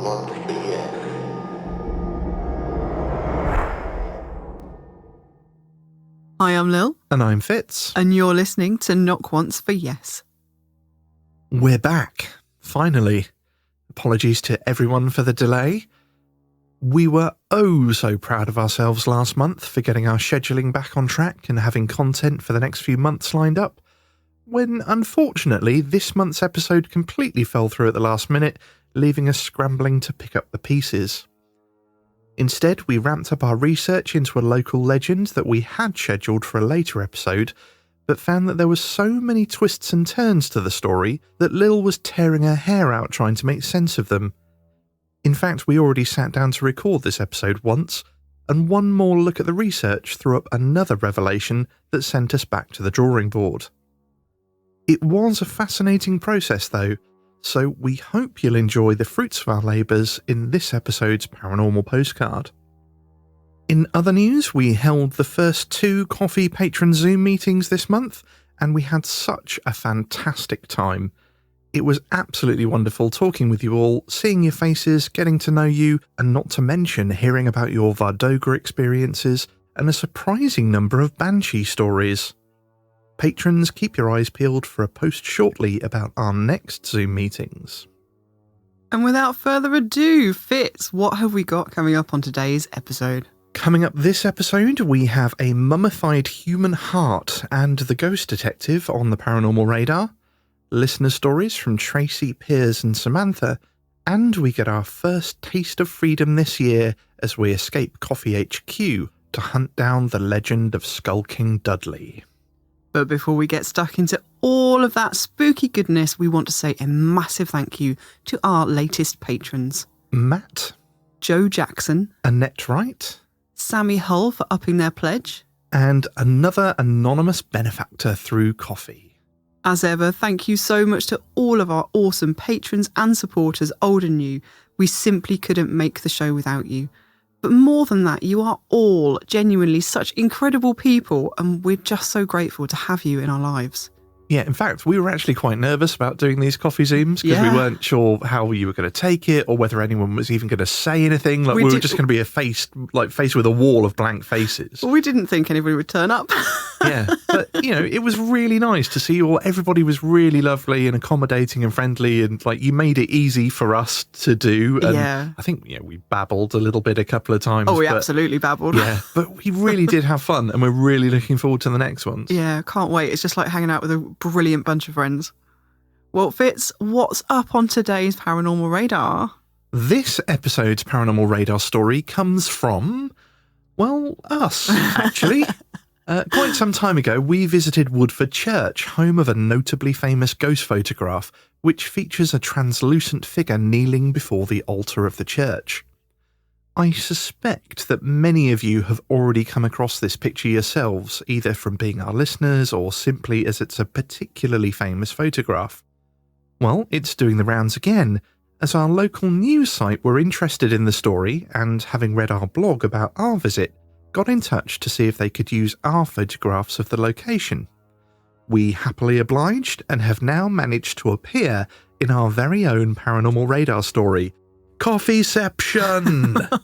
month for yes. Hi, I'm Lil. And I'm Fitz. And you're listening to Knock Once for Yes. We're back, finally. Apologies to everyone for the delay. We were oh so proud of ourselves last month for getting our scheduling back on track and having content for the next few months lined up, when unfortunately this month's episode completely fell through at the last minute, leaving us scrambling to pick up the pieces. Instead, we ramped up our research into a local legend that we had scheduled for a later episode, but found that there were so many twists and turns to the story that Lil was tearing her hair out trying to make sense of them. In fact, we already sat down to record this episode once, and one more look at the research threw up another revelation that sent us back to the drawing board. It was a fascinating process though, so we hope you'll enjoy the fruits of our labours in this episode's paranormal postcard. In other news, we held the first 2 KOFY Patron Zoom meetings this month, and we had such a fantastic time. It was absolutely wonderful talking with you all, seeing your faces, getting to know you, and not to mention hearing about your Vardoga experiences and a surprising number of Banshee stories. Patrons, keep your eyes peeled for a post shortly about our next Zoom meetings. And without further ado, Fitz, what have we got coming up on today's episode? Coming up this episode, we have a mummified human heart and the ghost detective on the paranormal radar, listener stories from Tracy, Piers and Samantha, and we get our first taste of freedom this year as we escape KOFY HQ to hunt down the legend of Skulking Dudley. But before we get stuck into all of that spooky goodness, we want to say a massive thank you to our latest patrons. Matt, Joe Jackson, Annette Wright, Sammy Hull for upping their pledge, and another anonymous benefactor through KOFY. As ever, thank you so much to all of our awesome patrons and supporters, old and new. We simply couldn't make the show without you. But more than that, you are all genuinely such incredible people, and we're just so grateful to have you in our lives. Yeah, in fact, we were actually quite nervous about doing these KOFY Zooms because we weren't sure how you were going to take it or whether anyone was even going to say anything. Like we were just going to be faced with a wall of blank faces. Well, we didn't think anybody would turn up. Yeah, but it was really nice to see you all. Everybody was really lovely and accommodating and friendly, and you made it easy for us to do. And I think we babbled a little bit a couple of times. Oh, we absolutely babbled. Yeah, but we really did have fun, and we're really looking forward to the next ones. Yeah, can't wait. It's just like hanging out with a brilliant bunch of friends. Well, Fitz, what's up on today's Paranormal Radar? This episode's Paranormal Radar story comes from, us, actually. Quite some time ago, we visited Woodford Church, home of a notably famous ghost photograph, which features a translucent figure kneeling before the altar of the church. I suspect that many of you have already come across this picture yourselves, either from being our listeners or simply as it's a particularly famous photograph. Well, it's doing the rounds again, as our local news site were interested in the story and, having read our blog about our visit, got in touch to see if they could use our photographs of the location. We happily obliged and have now managed to appear in our very own Paranormal Radar story, KOFYception!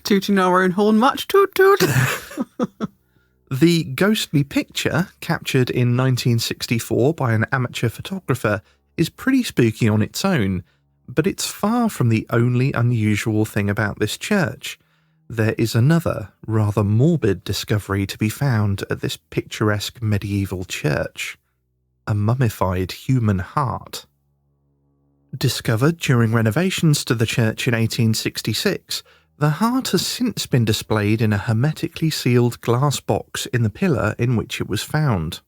Tooting our own horn much, toot toot! The ghostly picture, captured in 1964 by an amateur photographer, is pretty spooky on its own, but it's far from the only unusual thing about this church. There is another, rather morbid discovery to be found at this picturesque medieval church: a mummified human heart. Discovered during renovations to the church in 1866, the heart has since been displayed in a hermetically sealed glass box in the pillar in which it was found.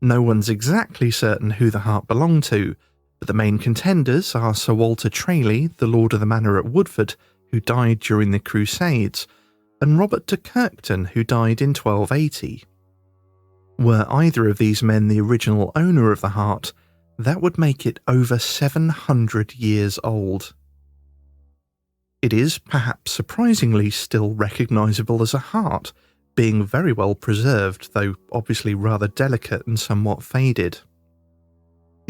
No one's exactly certain who the heart belonged to, but the main contenders are Sir Walter Tracy, the Lord of the Manor at Woodford, who died during the Crusades, and Robert de Kirkton, who died in 1280. Were either of these men the original owner of the heart, that would make it over 700 years old. It is, perhaps surprisingly, still recognisable as a heart, being very well preserved, though obviously rather delicate and somewhat faded.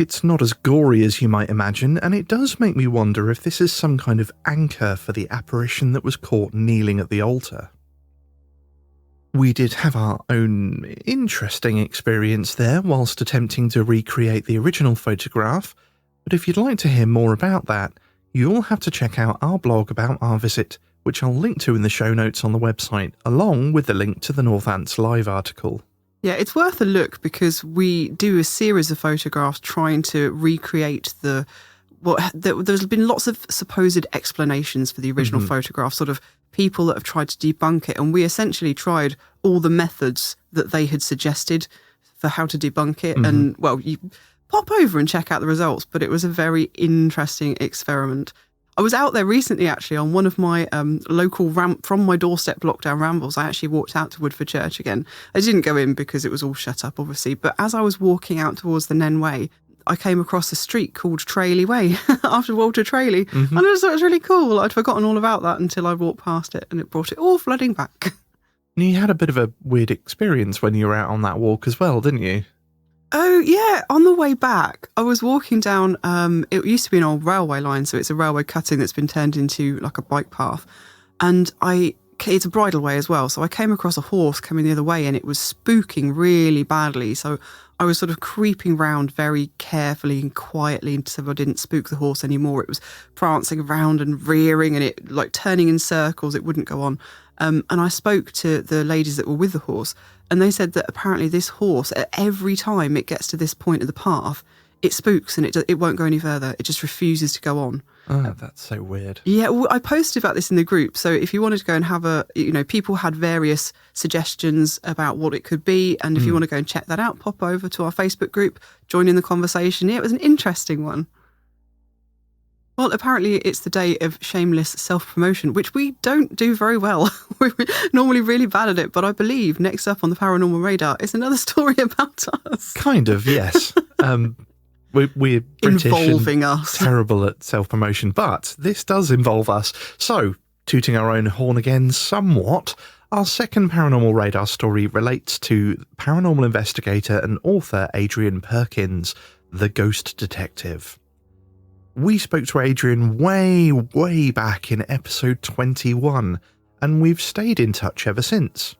It's not as gory as you might imagine, and it does make me wonder if this is some kind of anchor for the apparition that was caught kneeling at the altar. We did have our own interesting experience there whilst attempting to recreate the original photograph, but if you'd like to hear more about that, you'll have to check out our blog about our visit, which I'll link to in the show notes on the website, along with the link to the North Ants Live article. Yeah, it's worth a look because we do a series of photographs trying to recreate there's been lots of supposed explanations for the original photograph, sort of people that have tried to debunk it, and we essentially tried all the methods that they had suggested for how to debunk it. And, well, you pop over and check out the results, but it was a very interesting experiment. I was out there recently, actually, on one of my local from my doorstep lockdown rambles. I actually walked out to Woodford Church again. I didn't go in because it was all shut up, obviously. But as I was walking out towards the Nen Way, I came across a street called Trailey Way after Walter Trailey. And I just thought it was really cool. I'd forgotten all about that until I walked past it, and it brought it all flooding back. You had a bit of a weird experience when you were out on that walk as well, didn't you? Oh, yeah. On the way back, I was walking down, it used to be an old railway line, so it's a railway cutting that's been turned into like a bike path. And it's a bridle way as well. So I came across a horse coming the other way, and it was spooking really badly. So I was sort of creeping round very carefully and quietly so I didn't spook the horse anymore. It was prancing around and rearing and it like turning in circles. It wouldn't go on. And I spoke to the ladies that were with the horse, and they said that apparently this horse, at every time it gets to this point of the path, it spooks and it won't go any further. It just refuses to go on. Oh, that's so weird. Yeah, well, I posted about this in the group. So if you wanted to go and have people had various suggestions about what it could be. And if you want to go and check that out, pop over to our Facebook group, join in the conversation. Yeah, it was an interesting one. Well, apparently it's the day of shameless self-promotion, which we don't do very well. We're normally really bad at it, but I believe next up on the Paranormal Radar is another story about us. Kind of, yes. We're British involving us. Terrible at self-promotion, but this does involve us. So, tooting our own horn again somewhat, our second Paranormal Radar story relates to paranormal investigator and author Adrian Perkins, the ghost detective. We spoke to Adrian way back in episode 21, and we've stayed in touch ever since.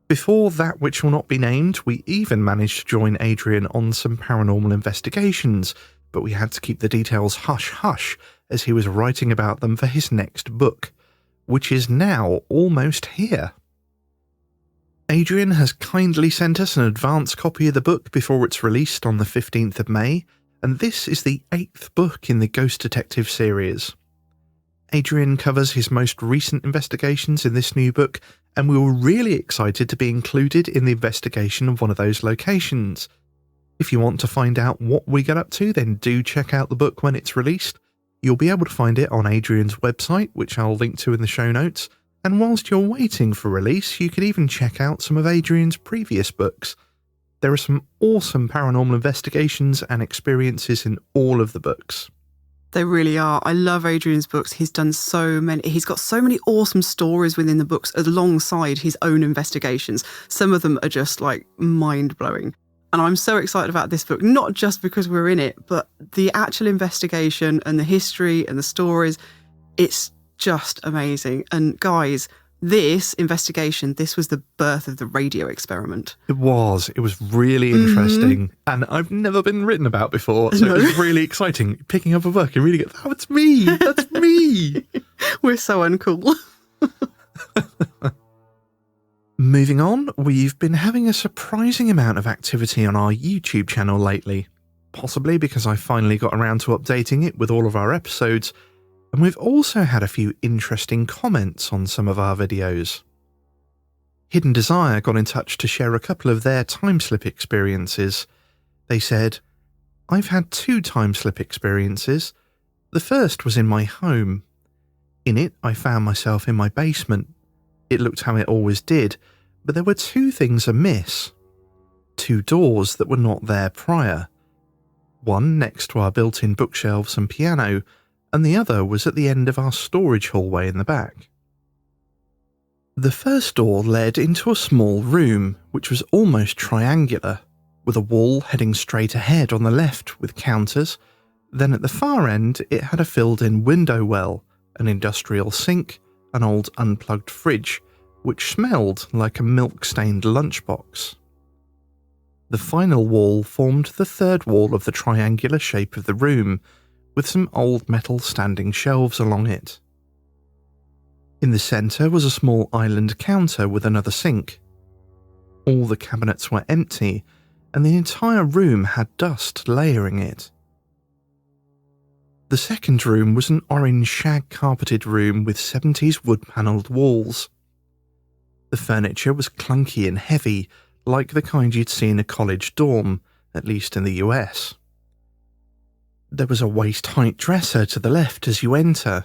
Before that which will not be named, we even managed to join Adrian on some paranormal investigations, but we had to keep the details hush-hush as he was writing about them for his next book, which is now almost here. Adrian has kindly sent us an advance copy of the book before it's released on the 15th of May, and this is the 8th book in the Ghost Detective series. Adrian covers his most recent investigations in this new book, and we were really excited to be included in the investigation of one of those locations. If you want to find out what we get up to, then do check out the book when it's released. You'll be able to find it on Adrian's website, which I'll link to in the show notes, and whilst you're waiting for release, you could even check out some of Adrian's previous books. There are some awesome paranormal investigations and experiences in all of the books. They really are. I love Adrian's books. He's got so many awesome stories within the books alongside his own investigations. Some of them are just like mind-blowing. And I'm so excited about this book, not just because we're in it, but the actual investigation and the history and the stories. It's just amazing. And guys, this investigation, this was the birth of the radio experiment. It was really interesting. And I've never been written about before, so it was really exciting. Picking up a book and reading it, oh, it's me, that's me. We're so uncool. Moving on, we've been having a surprising amount of activity on our YouTube channel lately, possibly because I finally got around to updating it with all of our episodes, and we've also had a few interesting comments on some of our videos. Hidden Desire got in touch to share a couple of their time slip experiences. They said, "I've had 2 time slip experiences. The first was in my home. In it, I found myself in my basement. It looked how it always did, but there were 2 things amiss. 2 doors that were not there prior. One next to our built-in bookshelves and piano, and the other was at the end of our storage hallway in the back. The first door led into a small room, which was almost triangular. with a wall heading straight ahead on the left with counters. Then at the far end, it had a filled-in window well, an industrial sink, an old unplugged fridge, which smelled like a milk-stained lunchbox. The final wall formed the third wall of the triangular shape of the room, with some old metal standing shelves along it. In the centre was a small island counter with another sink. All the cabinets were empty, and the entire room had dust layering it. The second room was an orange shag-carpeted room with 70s wood-panelled walls. The furniture was clunky and heavy, like the kind you'd see in a college dorm, at least in the US. There was a waist-height dresser to the left as you enter,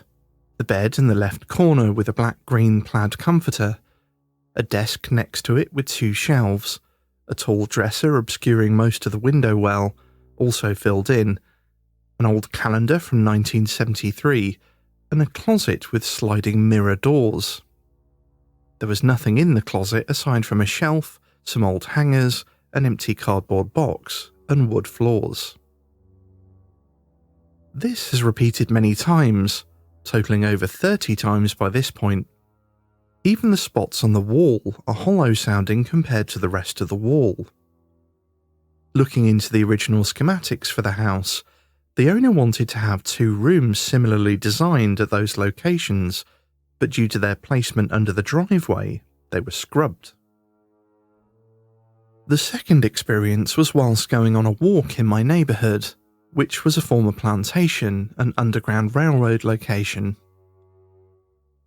the bed in the left corner with a black-green plaid comforter, a desk next to it with 2 shelves, a tall dresser obscuring most of the window well, also filled in, an old calendar from 1973, and a closet with sliding mirror doors. There was nothing in the closet aside from a shelf, some old hangers, an empty cardboard box, and wood floors. This is repeated many times, totaling over 30 times by this point. Even the spots on the wall are hollow sounding compared to the rest of the wall. Looking into the original schematics for the house, the owner wanted to have 2 rooms similarly designed at those locations, but due to their placement under the driveway, they were scrubbed. The second experience was whilst going on a walk in my neighbourhood, which was a former plantation and underground railroad location.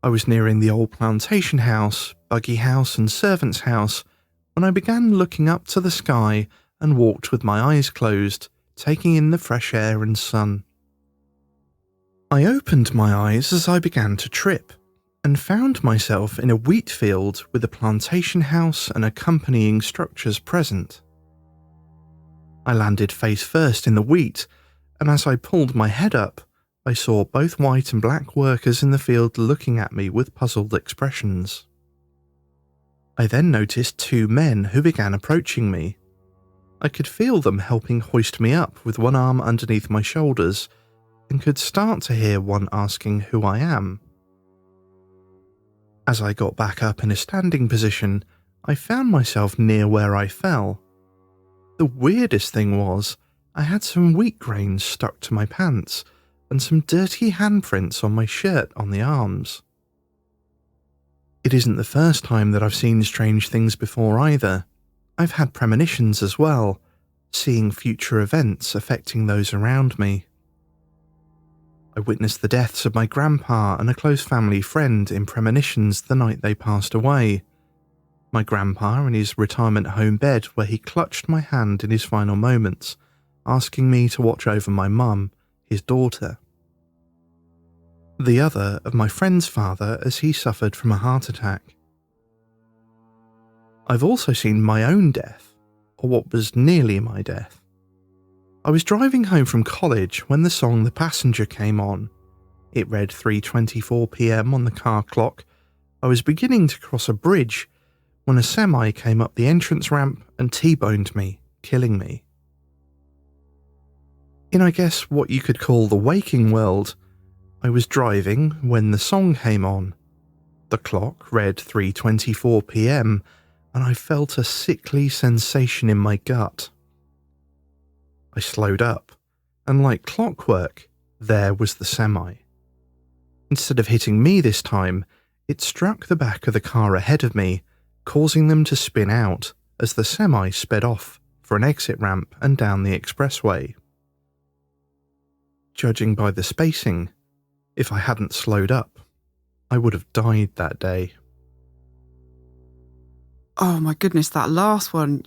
I was nearing the old plantation house, buggy house and servant's house when I began looking up to the sky and walked with my eyes closed, taking in the fresh air and sun. I opened my eyes as I began to trip, and found myself in a wheat field with a plantation house and accompanying structures present. I landed face first in the wheat, and as I pulled my head up, I saw both white and black workers in the field looking at me with puzzled expressions. I then noticed 2 men who began approaching me. I could feel them helping hoist me up with one arm underneath my shoulders, and could start to hear one asking who I am. As I got back up in a standing position, I found myself near where I fell. The weirdest thing was, I had some wheat grains stuck to my pants, and some dirty handprints on my shirt on the arms. It isn't the first time that I've seen strange things before either. I've had premonitions as well, seeing future events affecting those around me. I witnessed the deaths of my grandpa and a close family friend in premonitions the night they passed away. My grandpa in his retirement home bed where he clutched my hand in his final moments, asking me to watch over my mum, his daughter. The other of my friend's father as he suffered from a heart attack. I've also seen my own death, or what was nearly my death. I was driving home from college when the song The Passenger came on. It read 3:24 p.m. on the car clock. I was beginning to cross a bridge when a semi came up the entrance ramp and T-boned me, killing me. In I guess what you could call the waking world, I was driving when the song came on. The clock read 3:24 p.m. and I felt a sickly sensation in my gut. I slowed up, and like clockwork, there was the semi. Instead of hitting me this time, it struck the back of the car ahead of me, causing them to spin out as the semi sped off for an exit ramp and down the expressway. Judging by the spacing, if I hadn't slowed up, I would have died that day. Oh my goodness, that last one.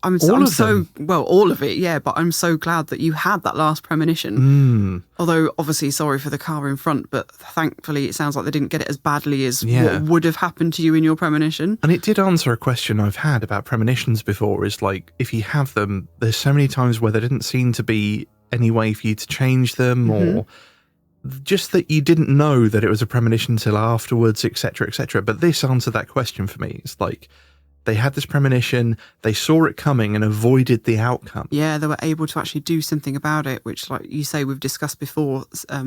I'm All so of them? well, all of it, yeah. But I'm so glad that you had that last premonition. Although, obviously, sorry for the car in front, but thankfully, it sounds like they didn't get it as badly as what would have happened to you in your premonition. And it did answer a question I've had about premonitions before. Is like, if you have them, there's so many times where there didn't seem to be any way for you to change them, or just that you didn't know that it was a premonition till afterwards, etc., etc. But this answered that question for me. It's like, they had this premonition, they saw it coming and avoided the outcome. Yeah, they were able to actually do something about it, which, like you say, we've discussed before.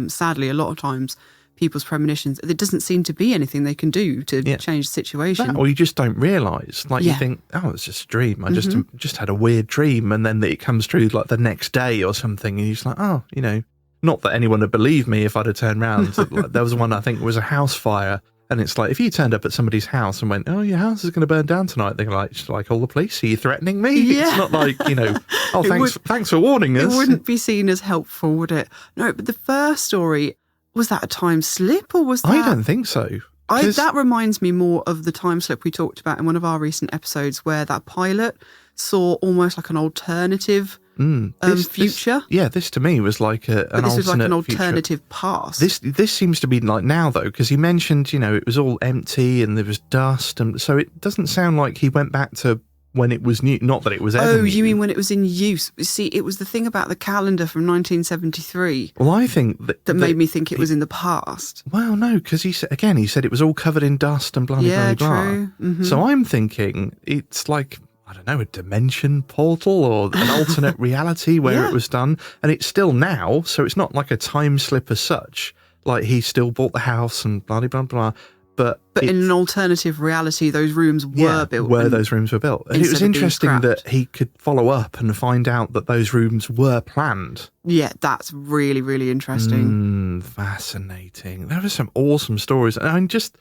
Sadly, a lot of times, people's premonitions, there doesn't seem to be anything they can do to change the situation. That, or you just don't realise. Like, you think, oh, it's just a dream. I just had a weird dream, and then it comes true like the next day or something, and you're just like, oh, you know, not that anyone would believe me if I'd have turned around. There was one, I think, it was a house fire. And it's like, if you turned up at somebody's house and went, oh, your house is going to burn down tonight, they're like, should I call the police? Are you threatening me? Yeah. It's not like, you know, oh, thanks for warning us. It wouldn't be seen as helpful, would it? No, but the first story, was that a time slip or was that... I don't think so. That reminds me more of the time slip we talked about in one of our recent episodes where that pilot saw almost like an alternative future. This to me was like an alternate this was like an alternative future. past. This seems to be like now, though, because he mentioned, you know, it was all empty and there was dust, and so it doesn't sound like he went back to when it was new. Not that it was ever new. You mean when it was in use? See, it was the thing about the calendar from 1973. Well, I think that made me think it was in the past. Well, no, because he said it was all covered in dust and blah, blah, blah, blah. True. Mm-hmm. So I'm thinking it's like, I don't know, a dimension portal or an alternate reality where it was done. And it's still now, so it's not like a time slip as such. Like, he still bought the house and blah, blah, blah. But in an alternative reality, those rooms were built. Where those rooms were built. And it was interesting that he could follow up and find out that those rooms were planned. Yeah, that's really, really interesting. Fascinating. There were some awesome stories. And I just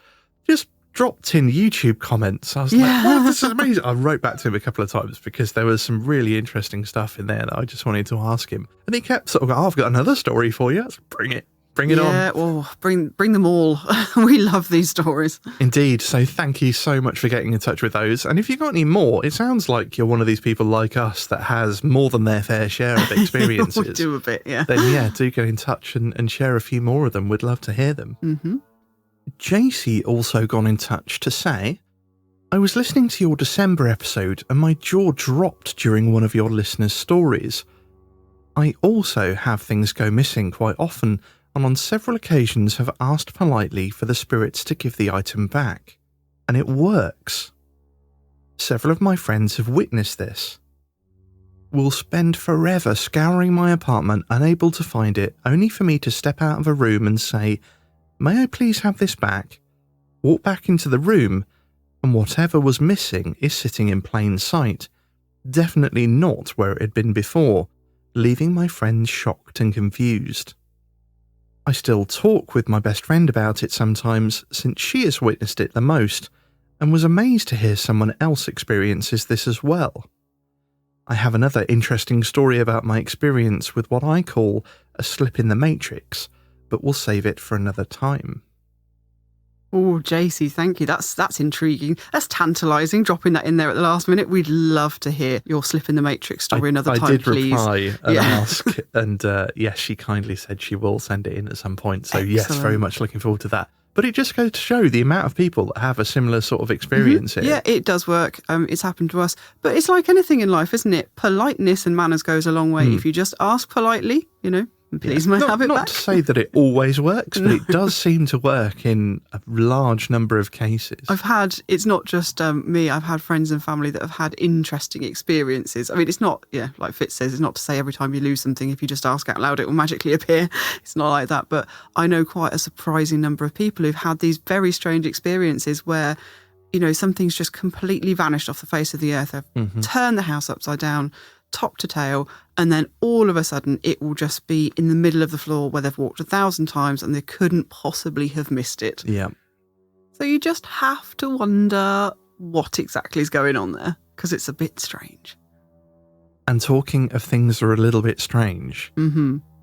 dropped in YouTube comments. I was like, wow, this is amazing. I wrote back to him a couple of times because there was some really interesting stuff in there that I just wanted to ask him. And he kept sort of going, I've got another story for you. Bring it on. Yeah, well, bring them all. We love these stories. Indeed. So thank you so much for getting in touch with those. And if you've got any more, it sounds like you're one of these people like us that has more than their fair share of experiences. We do a bit, yeah. Then, do get in touch and share a few more of them. We'd love to hear them. Mm-hmm. JC also got in touch to say, I was listening to your December episode and my jaw dropped during one of your listeners' stories. I also have things go missing quite often, and on several occasions have asked politely for the spirits to give the item back. And it works. Several of my friends have witnessed this. Will spend forever scouring my apartment unable to find it, only for me to step out of a room and say, may I please have this back? Walk back into the room, and whatever was missing is sitting in plain sight, definitely not where it had been before, leaving my friends shocked and confused. I still talk with my best friend about it sometimes, since she has witnessed it the most, and was amazed to hear someone else experiences this as well. I have another interesting story about my experience with what I call a slip in the matrix, but we'll save it for another time. Oh, JC, thank you. That's intriguing. That's tantalising, dropping that in there at the last minute. We'd love to hear your slip in the matrix story another time, please. I did reply and ask, and yes, she kindly said she will send it in at some point. So Excellent. Yes, very much looking forward to that. But it just goes to show the amount of people that have a similar sort of experience here. Yeah, it does work. It's happened to us. But it's like anything in life, isn't it? Politeness and manners goes a long way. If you just ask politely, please may I have it back? Not to say that it always works, but it does seem to work in a large number of cases. It's not just me, I've had friends and family that have had interesting experiences. I mean, it's not, like Fitz says, it's not to say every time you lose something, if you just ask out loud, it will magically appear. It's not like that. But I know quite a surprising number of people who've had these very strange experiences where, something's just completely vanished off the face of the earth. They've turned the house upside down, top to tail, and then all of a sudden it will just be in the middle of the floor where they've walked 1,000 times and they couldn't possibly have missed it. Yeah. So you just have to wonder what exactly is going on there, because it's a bit strange. And talking of things that are a little bit strange,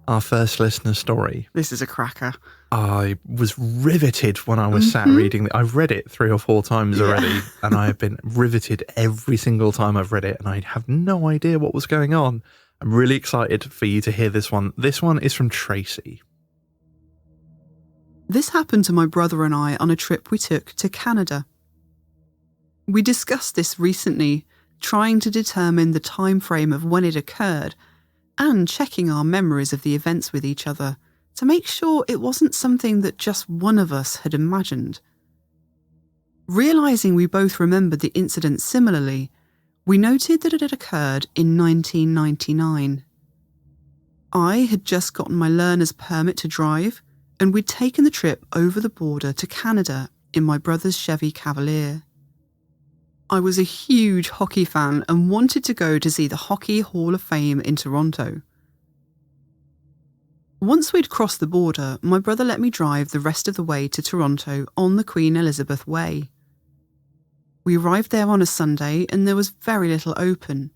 our first listener story. This is a cracker. I was riveted when I was sat reading it. I've read it 3 or 4 times already, and I have been riveted every single time I've read it, and I have no idea what was going on. I'm really excited for you to hear this one. This one is from Tracy. This happened to my brother and I on a trip we took to Canada. We discussed this recently, trying to determine the time frame of when it occurred, and checking our memories of the events with each other to make sure it wasn't something that just one of us had imagined. Realising we both remembered the incident similarly, we noted that it had occurred in 1999. I had just gotten my learner's permit to drive, and we'd taken the trip over the border to Canada in my brother's Chevy Cavalier. I was a huge hockey fan and wanted to go to see the Hockey Hall of Fame in Toronto. Once we'd crossed the border, my brother let me drive the rest of the way to Toronto on the Queen Elizabeth Way. We arrived there on a Sunday and there was very little open.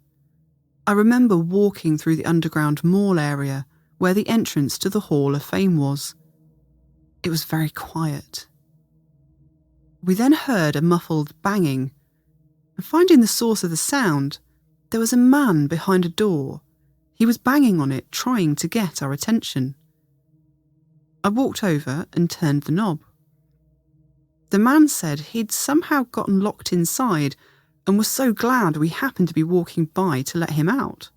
I remember walking through the underground mall area where the entrance to the Hall of Fame was. It was very quiet. We then heard a muffled banging, and finding the source of the sound, there was a man behind a door. He was banging on it, trying to get our attention. I walked over and turned the knob. The man said he'd somehow gotten locked inside and was so glad we happened to be walking by to let him out.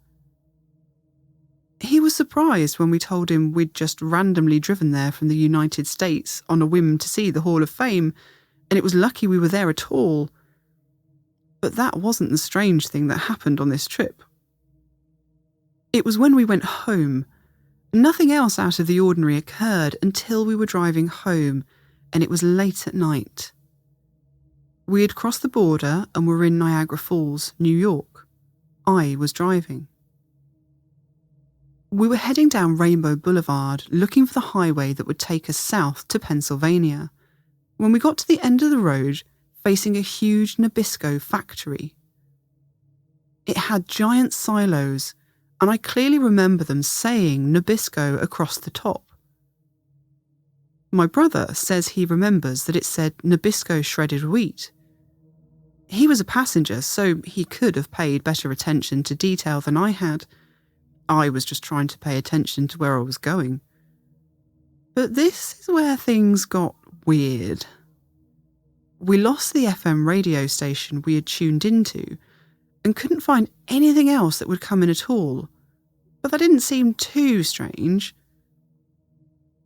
He was surprised when we told him we'd just randomly driven there from the United States on a whim to see the Hall of Fame, and it was lucky we were there at all. But that wasn't the strange thing that happened on this trip. It was when we went home. Nothing else out of the ordinary occurred until we were driving home, and it was late at night. We had crossed the border and were in Niagara Falls, New York. I was driving. We were heading down Rainbow Boulevard, looking for the highway that would take us south to Pennsylvania, when we got to the end of the road, facing a huge Nabisco factory. It had giant silos, and I clearly remember them saying Nabisco across the top. My brother says he remembers that it said Nabisco shredded wheat. He was a passenger, so he could have paid better attention to detail than I had. I was just trying to pay attention to where I was going. But this is where things got weird. We lost the FM radio station we had tuned into and couldn't find anything else that would come in at all, but that didn't seem too strange.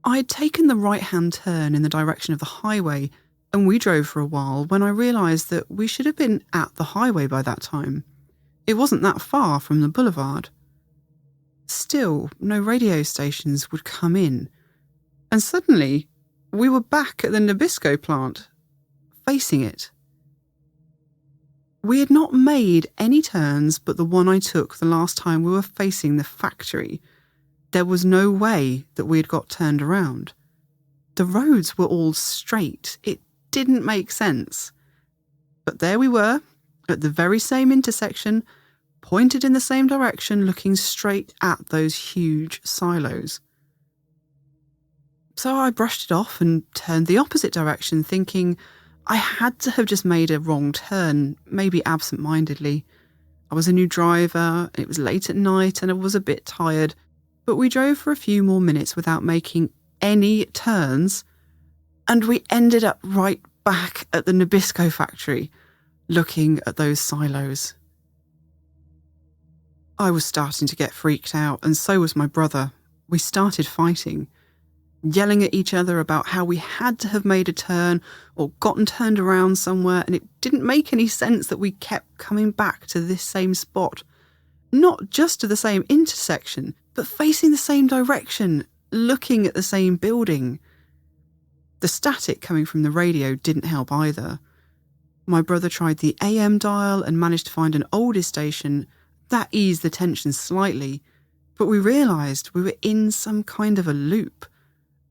I had taken the right-hand turn in the direction of the highway and we drove for a while when I realised that we should have been at the highway by that time. It wasn't that far from the boulevard. Still, no radio stations would come in, and suddenly we were back at the Nabisco plant, facing it. We had not made any turns but the one I took the last time we were facing the factory. There was no way that we had got turned around. The roads were all straight. It didn't make sense. But there we were, at the very same intersection, pointed in the same direction, looking straight at those huge silos. So I brushed it off and turned the opposite direction, thinking I had to have just made a wrong turn, maybe absent-mindedly. I was a new driver, it was late at night, and I was a bit tired, but we drove for a few more minutes without making any turns, and we ended up right back at the Nabisco factory, looking at those silos. I was starting to get freaked out, and so was my brother. We started fighting, yelling at each other about how we had to have made a turn or gotten turned around somewhere, and it didn't make any sense that we kept coming back to this same spot. Not just to the same intersection, but facing the same direction, looking at the same building. The static coming from the radio didn't help either. My brother tried the AM dial and managed to find an older station. That eased the tension slightly, but we realised we were in some kind of a loop,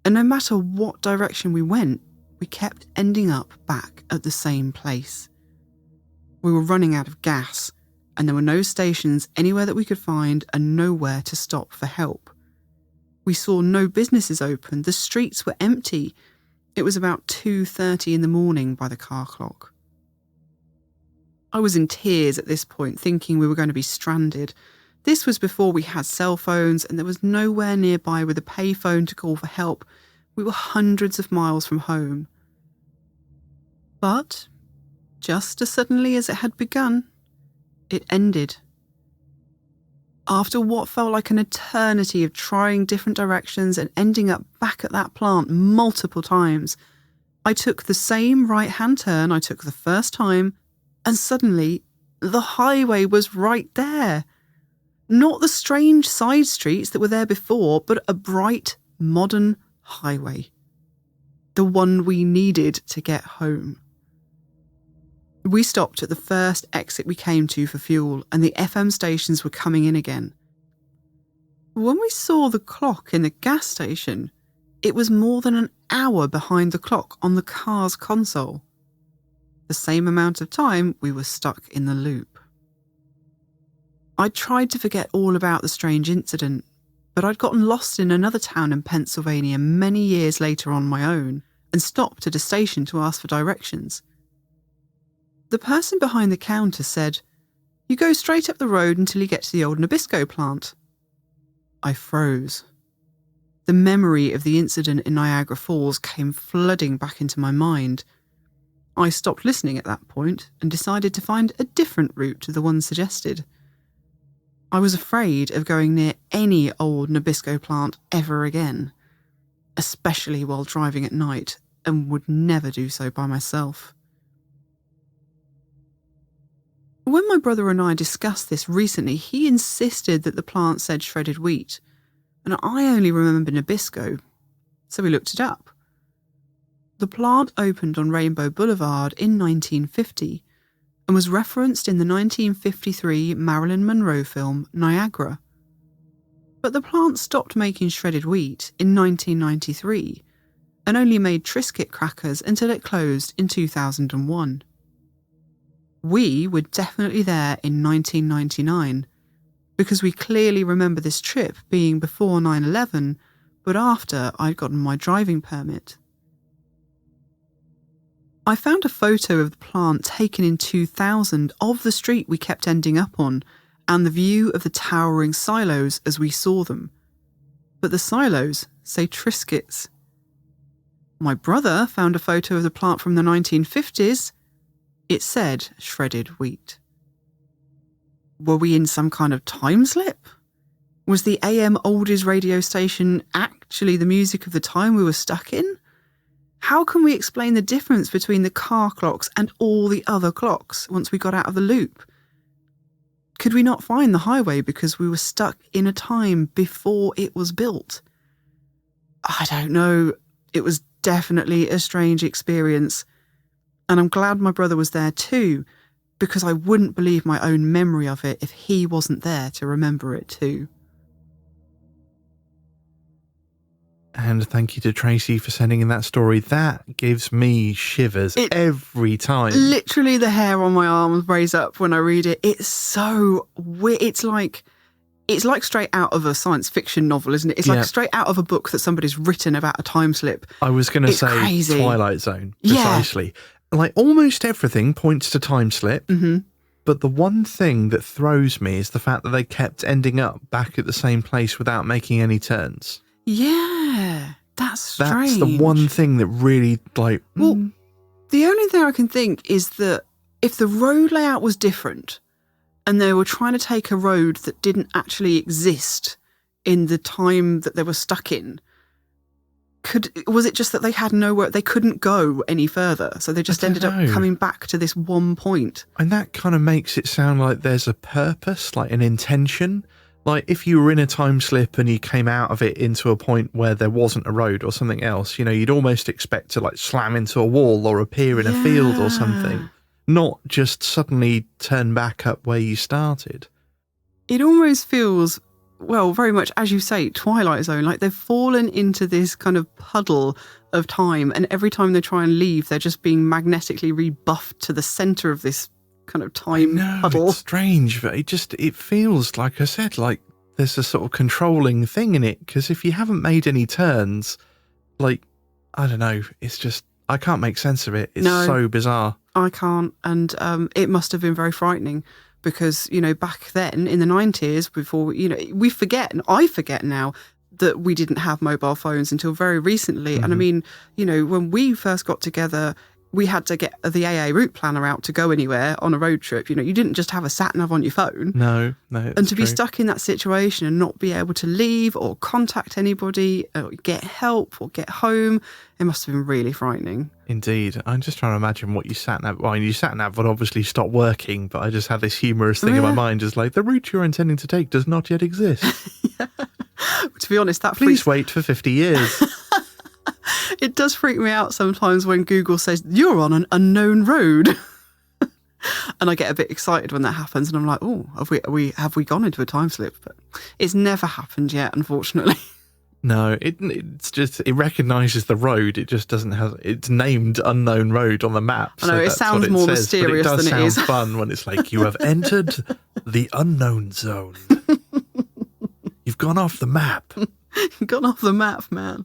and no matter what direction we went, we kept ending up back at the same place. We were running out of gas, and there were no stations anywhere that we could find and nowhere to stop for help. We saw no businesses open, the streets were empty. It was about 2:30 in the morning by the car clock. I was in tears at this point, thinking we were going to be stranded. This was before we had cell phones, and there was nowhere nearby with a payphone to call for help. We were hundreds of miles from home. But, just as suddenly as it had begun, it ended. After what felt like an eternity of trying different directions and ending up back at that plant multiple times, I took the same right-hand turn I took the first time, and suddenly the highway was right there. Not the strange side streets that were there before, but a bright, modern highway. The one we needed to get home. We stopped at the first exit we came to for fuel, and the FM stations were coming in again. When we saw the clock in the gas station, it was more than an hour behind the clock on the car's console. The same amount of time we were stuck in the loop. I tried to forget all about the strange incident, but I'd gotten lost in another town in Pennsylvania many years later on my own and stopped at a station to ask for directions. The person behind the counter said, "You go straight up the road until you get to the old Nabisco plant." I froze. The memory of the incident in Niagara Falls came flooding back into my mind. I stopped listening at that point and decided to find a different route to the one suggested. I was afraid of going near any old Nabisco plant ever again, especially while driving at night, and would never do so by myself. When my brother and I discussed this recently, he insisted that the plant said shredded wheat, and I only remember Nabisco, so we looked it up. The plant opened on Rainbow Boulevard in 1950 and was referenced in the 1953 Marilyn Monroe film Niagara. But the plant stopped making shredded wheat in 1993 and only made Triscuit crackers until it closed in 2001. We were definitely there in 1999 because we clearly remember this trip being before 9/11, but after I'd gotten my driving permit. I found a photo of the plant taken in 2000 of the street we kept ending up on and the view of the towering silos as we saw them. But the silos say Triscuits. My brother found a photo of the plant from the 1950s. It said shredded wheat. Were we in some kind of time slip? Was the AM oldies radio station actually the music of the time we were stuck in? How can we explain the difference between the car clocks and all the other clocks once we got out of the loop? Could we not find the highway because we were stuck in a time before it was built? I don't know. It was definitely a strange experience. And I'm glad my brother was there too, because I wouldn't believe my own memory of it if he wasn't there to remember it too. And thank you to Tracy for sending in that story. That gives me shivers every time. Literally the hair on my arms raise up when I read it. It's so weird. It's like straight out of a science fiction novel, isn't it? It's like straight out of a book that somebody's written about a time slip. I was going to say crazy. Twilight Zone, precisely. Yeah. Like almost everything points to time slip. Mm-hmm. But the one thing that throws me is the fact that they kept ending up back at the same place without making any turns. Yeah, that's strange. That's the one thing that really, like... Well, the only thing I can think is that if the road layout was different and they were trying to take a road that didn't actually exist in the time that they were stuck in, was it just that they had nowhere, they couldn't go any further, so they just ended up coming back to this one point? And that kind of makes it sound like there's a purpose, like an intention. Like, if you were in a time slip and you came out of it into a point where there wasn't a road or something else, you know, you'd almost expect to, like, slam into a wall or appear in a field or something, not just suddenly turn back up where you started. It almost feels, well, very much, as you say, Twilight Zone, like they've fallen into this kind of puddle of time, and every time they try and leave, they're just being magnetically rebuffed to the centre of this kind of time puddle. It's strange, but it feels, like I said, like there's a sort of controlling thing in it, because if you haven't made any turns, like, I don't know, it's just, I can't make sense of it. It's so bizarre. I can't, and it must have been very frightening, because, you know, back then in the 90s, before, you know, we forget, and I forget now, that we didn't have mobile phones until very recently. Mm-hmm. And I mean, you know, when we first got together, we had to get the AA route planner out to go anywhere on a road trip. You know, you didn't just have a sat-nav on your phone. No. And to be stuck in that situation and not be able to leave or contact anybody or get help or get home, it must have been really frightening. Indeed. I'm just trying to imagine what you sat-nav... Well, your sat-nav would obviously stop working, but I just had this humorous thing in my mind, just like, the route you're intending to take does not yet exist. Yeah. To be honest, Please wait for 50 years. It does freak me out sometimes when Google says, you're on an unknown road. And I get a bit excited when that happens. And I'm like, oh, have we gone into a time slip? But it's never happened yet, unfortunately. No, it recognises the road. It just doesn't have... It's named Unknown Road on the map. I know, it sounds more mysterious than it is. But it does sound fun when it's like, you have entered the unknown zone. You've gone off the map. You've gone off the map, man.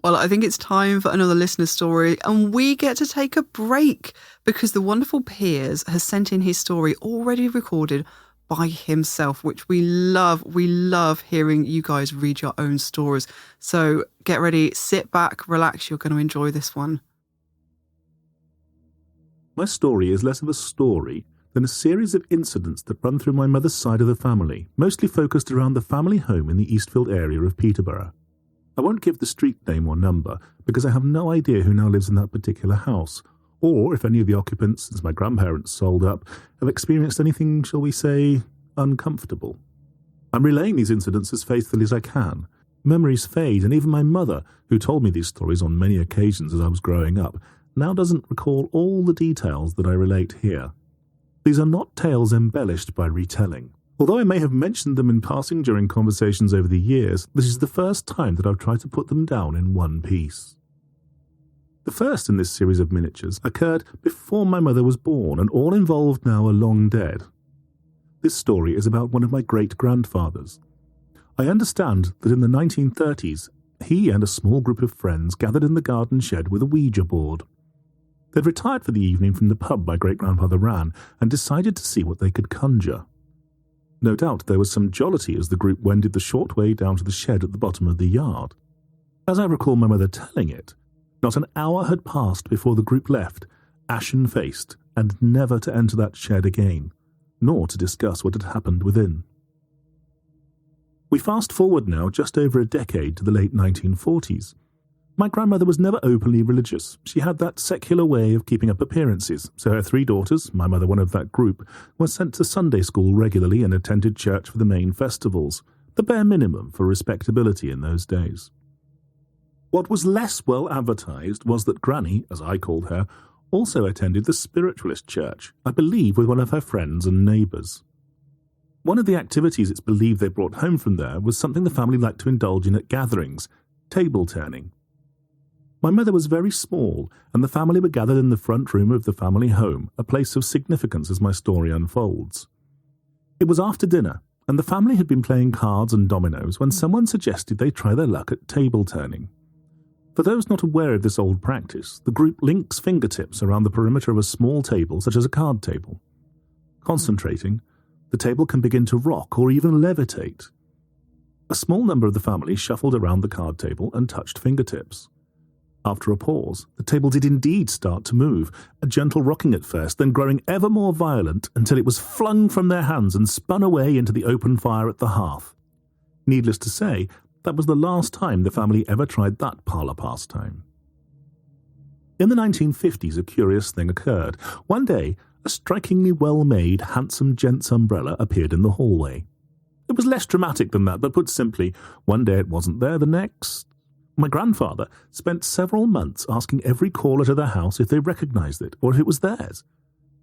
Well, I think it's time for another listener story, and we get to take a break because the wonderful Piers has sent in his story already recorded by himself, which we love. We love hearing you guys read your own stories. So get ready, sit back, relax. You're going to enjoy this one. My story is less of a story than a series of incidents that run through my mother's side of the family, mostly focused around the family home in the Eastfield area of Peterborough. I won't give the street name or number because I have no idea who now lives in that particular house, or if any of the occupants, since my grandparents sold up, have experienced anything, shall we say, uncomfortable. I'm relaying these incidents as faithfully as I can. Memories fade, and even my mother, who told me these stories on many occasions as I was growing up, now doesn't recall all the details that I relate here. These are not tales embellished by retelling. Although I may have mentioned them in passing during conversations over the years, this is the first time that I've tried to put them down in one piece. The first in this series of miniatures occurred before my mother was born, and all involved now are long dead. This story is about one of my great-grandfathers. I understand that in the 1930s, he and a small group of friends gathered in the garden shed with a Ouija board. They'd retired for the evening from the pub my great-grandfather ran and decided to see what they could conjure. No doubt there was some jollity as the group wended the short way down to the shed at the bottom of the yard. As I recall my mother telling it, not an hour had passed before the group left, ashen-faced, and never to enter that shed again, nor to discuss what had happened within. We fast forward now just over a decade to the late 1940s. My grandmother was never openly religious. She had that secular way of keeping up appearances, so her 3 daughters, my mother one of that group, were sent to Sunday school regularly and attended church for the main festivals, the bare minimum for respectability in those days. What was less well advertised was that Granny, as I called her, also attended the spiritualist church, I believe with one of her friends and neighbours. One of the activities it's believed they brought home from there was something the family liked to indulge in at gatherings, table turning. My mother was very small, and the family were gathered in the front room of the family home, a place of significance as my story unfolds. It was after dinner, and the family had been playing cards and dominoes when someone suggested they try their luck at table turning. For those not aware of this old practice, the group links fingertips around the perimeter of a small table, such as a card table. Concentrating, the table can begin to rock or even levitate. A small number of the family shuffled around the card table and touched fingertips. After a pause, the table did indeed start to move, a gentle rocking at first, then growing ever more violent until it was flung from their hands and spun away into the open fire at the hearth. Needless to say, that was the last time the family ever tried that parlour pastime. In the 1950s, a curious thing occurred. One day, a strikingly well-made, handsome gent's umbrella appeared in the hallway. It was less dramatic than that, but put simply, one day it wasn't there, the next. My grandfather spent several months asking every caller to their house if they recognised it or if it was theirs.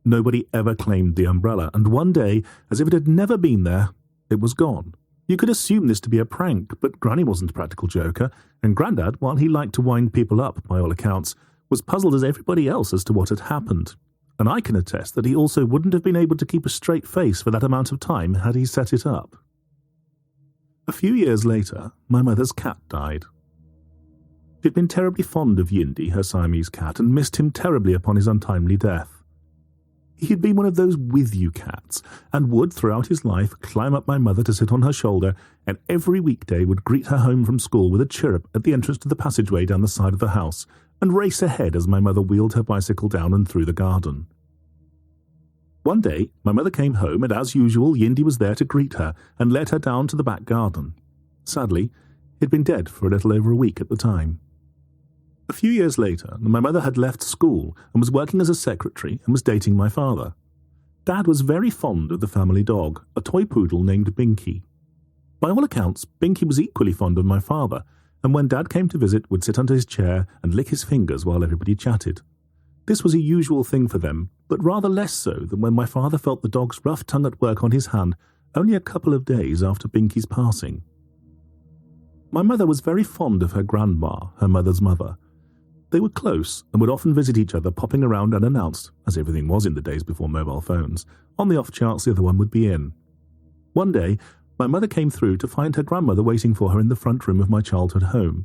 Nobody ever claimed the umbrella, and one day, as if it had never been there, it was gone. You could assume this to be a prank, but Granny wasn't a practical joker, and Grandad, while he liked to wind people up, by all accounts, was puzzled as everybody else as to what had happened. And I can attest that he also wouldn't have been able to keep a straight face for that amount of time had he set it up. A few years later, my mother's cat died. She'd been terribly fond of Yindy, her Siamese cat, and missed him terribly upon his untimely death. He had been one of those with-you cats, and would, throughout his life, climb up my mother to sit on her shoulder, and every weekday would greet her home from school with a chirrup at the entrance to the passageway down the side of the house, and race ahead as my mother wheeled her bicycle down and through the garden. One day, my mother came home, and as usual, Yindy was there to greet her and led her down to the back garden. Sadly, he'd been dead for a little over a week at the time. A few years later, my mother had left school and was working as a secretary and was dating my father. Dad was very fond of the family dog, a toy poodle named Binky. By all accounts, Binky was equally fond of my father, and when Dad came to visit, would sit under his chair and lick his fingers while everybody chatted. This was a usual thing for them, but rather less so than when my father felt the dog's rough tongue at work on his hand only a couple of days after Binky's passing. My mother was very fond of her grandma, her mother's mother. They were close and would often visit each other, popping around unannounced, as everything was in the days before mobile phones, on the off chance the other one would be in. One day, my mother came through to find her grandmother waiting for her in the front room of my childhood home.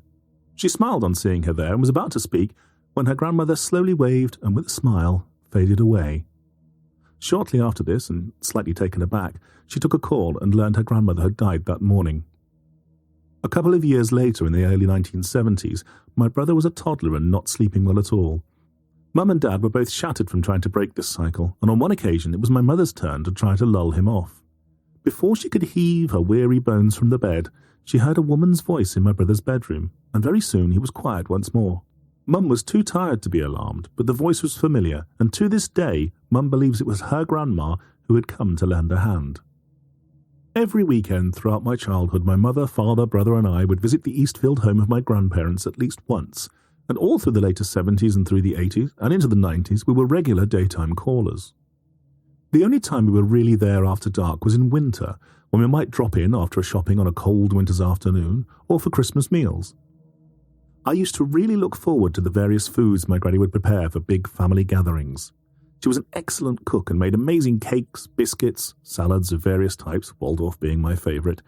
She smiled on seeing her there and was about to speak when her grandmother slowly waved and with a smile faded away. Shortly after this, and slightly taken aback, she took a call and learned her grandmother had died that morning. A couple of years later, in the early 1970s, my brother was a toddler and not sleeping well at all. Mum and Dad were both shattered from trying to break this cycle, and on one occasion it was my mother's turn to try to lull him off. Before she could heave her weary bones from the bed, she heard a woman's voice in my brother's bedroom, and very soon he was quiet once more. Mum was too tired to be alarmed, but the voice was familiar, and to this day, Mum believes it was her grandma who had come to lend a hand. Every weekend throughout my childhood, my mother, father, brother and I would visit the Eastfield home of my grandparents at least once, and all through the later 70s and through the 80s and into the 90s we were regular daytime callers. The only time we were really there after dark was in winter, when we might drop in after a shopping on a cold winter's afternoon, or for Christmas meals. I used to really look forward to the various foods my granny would prepare for big family gatherings. She was an excellent cook and made amazing cakes, biscuits, salads of various types, Waldorf being my favourite,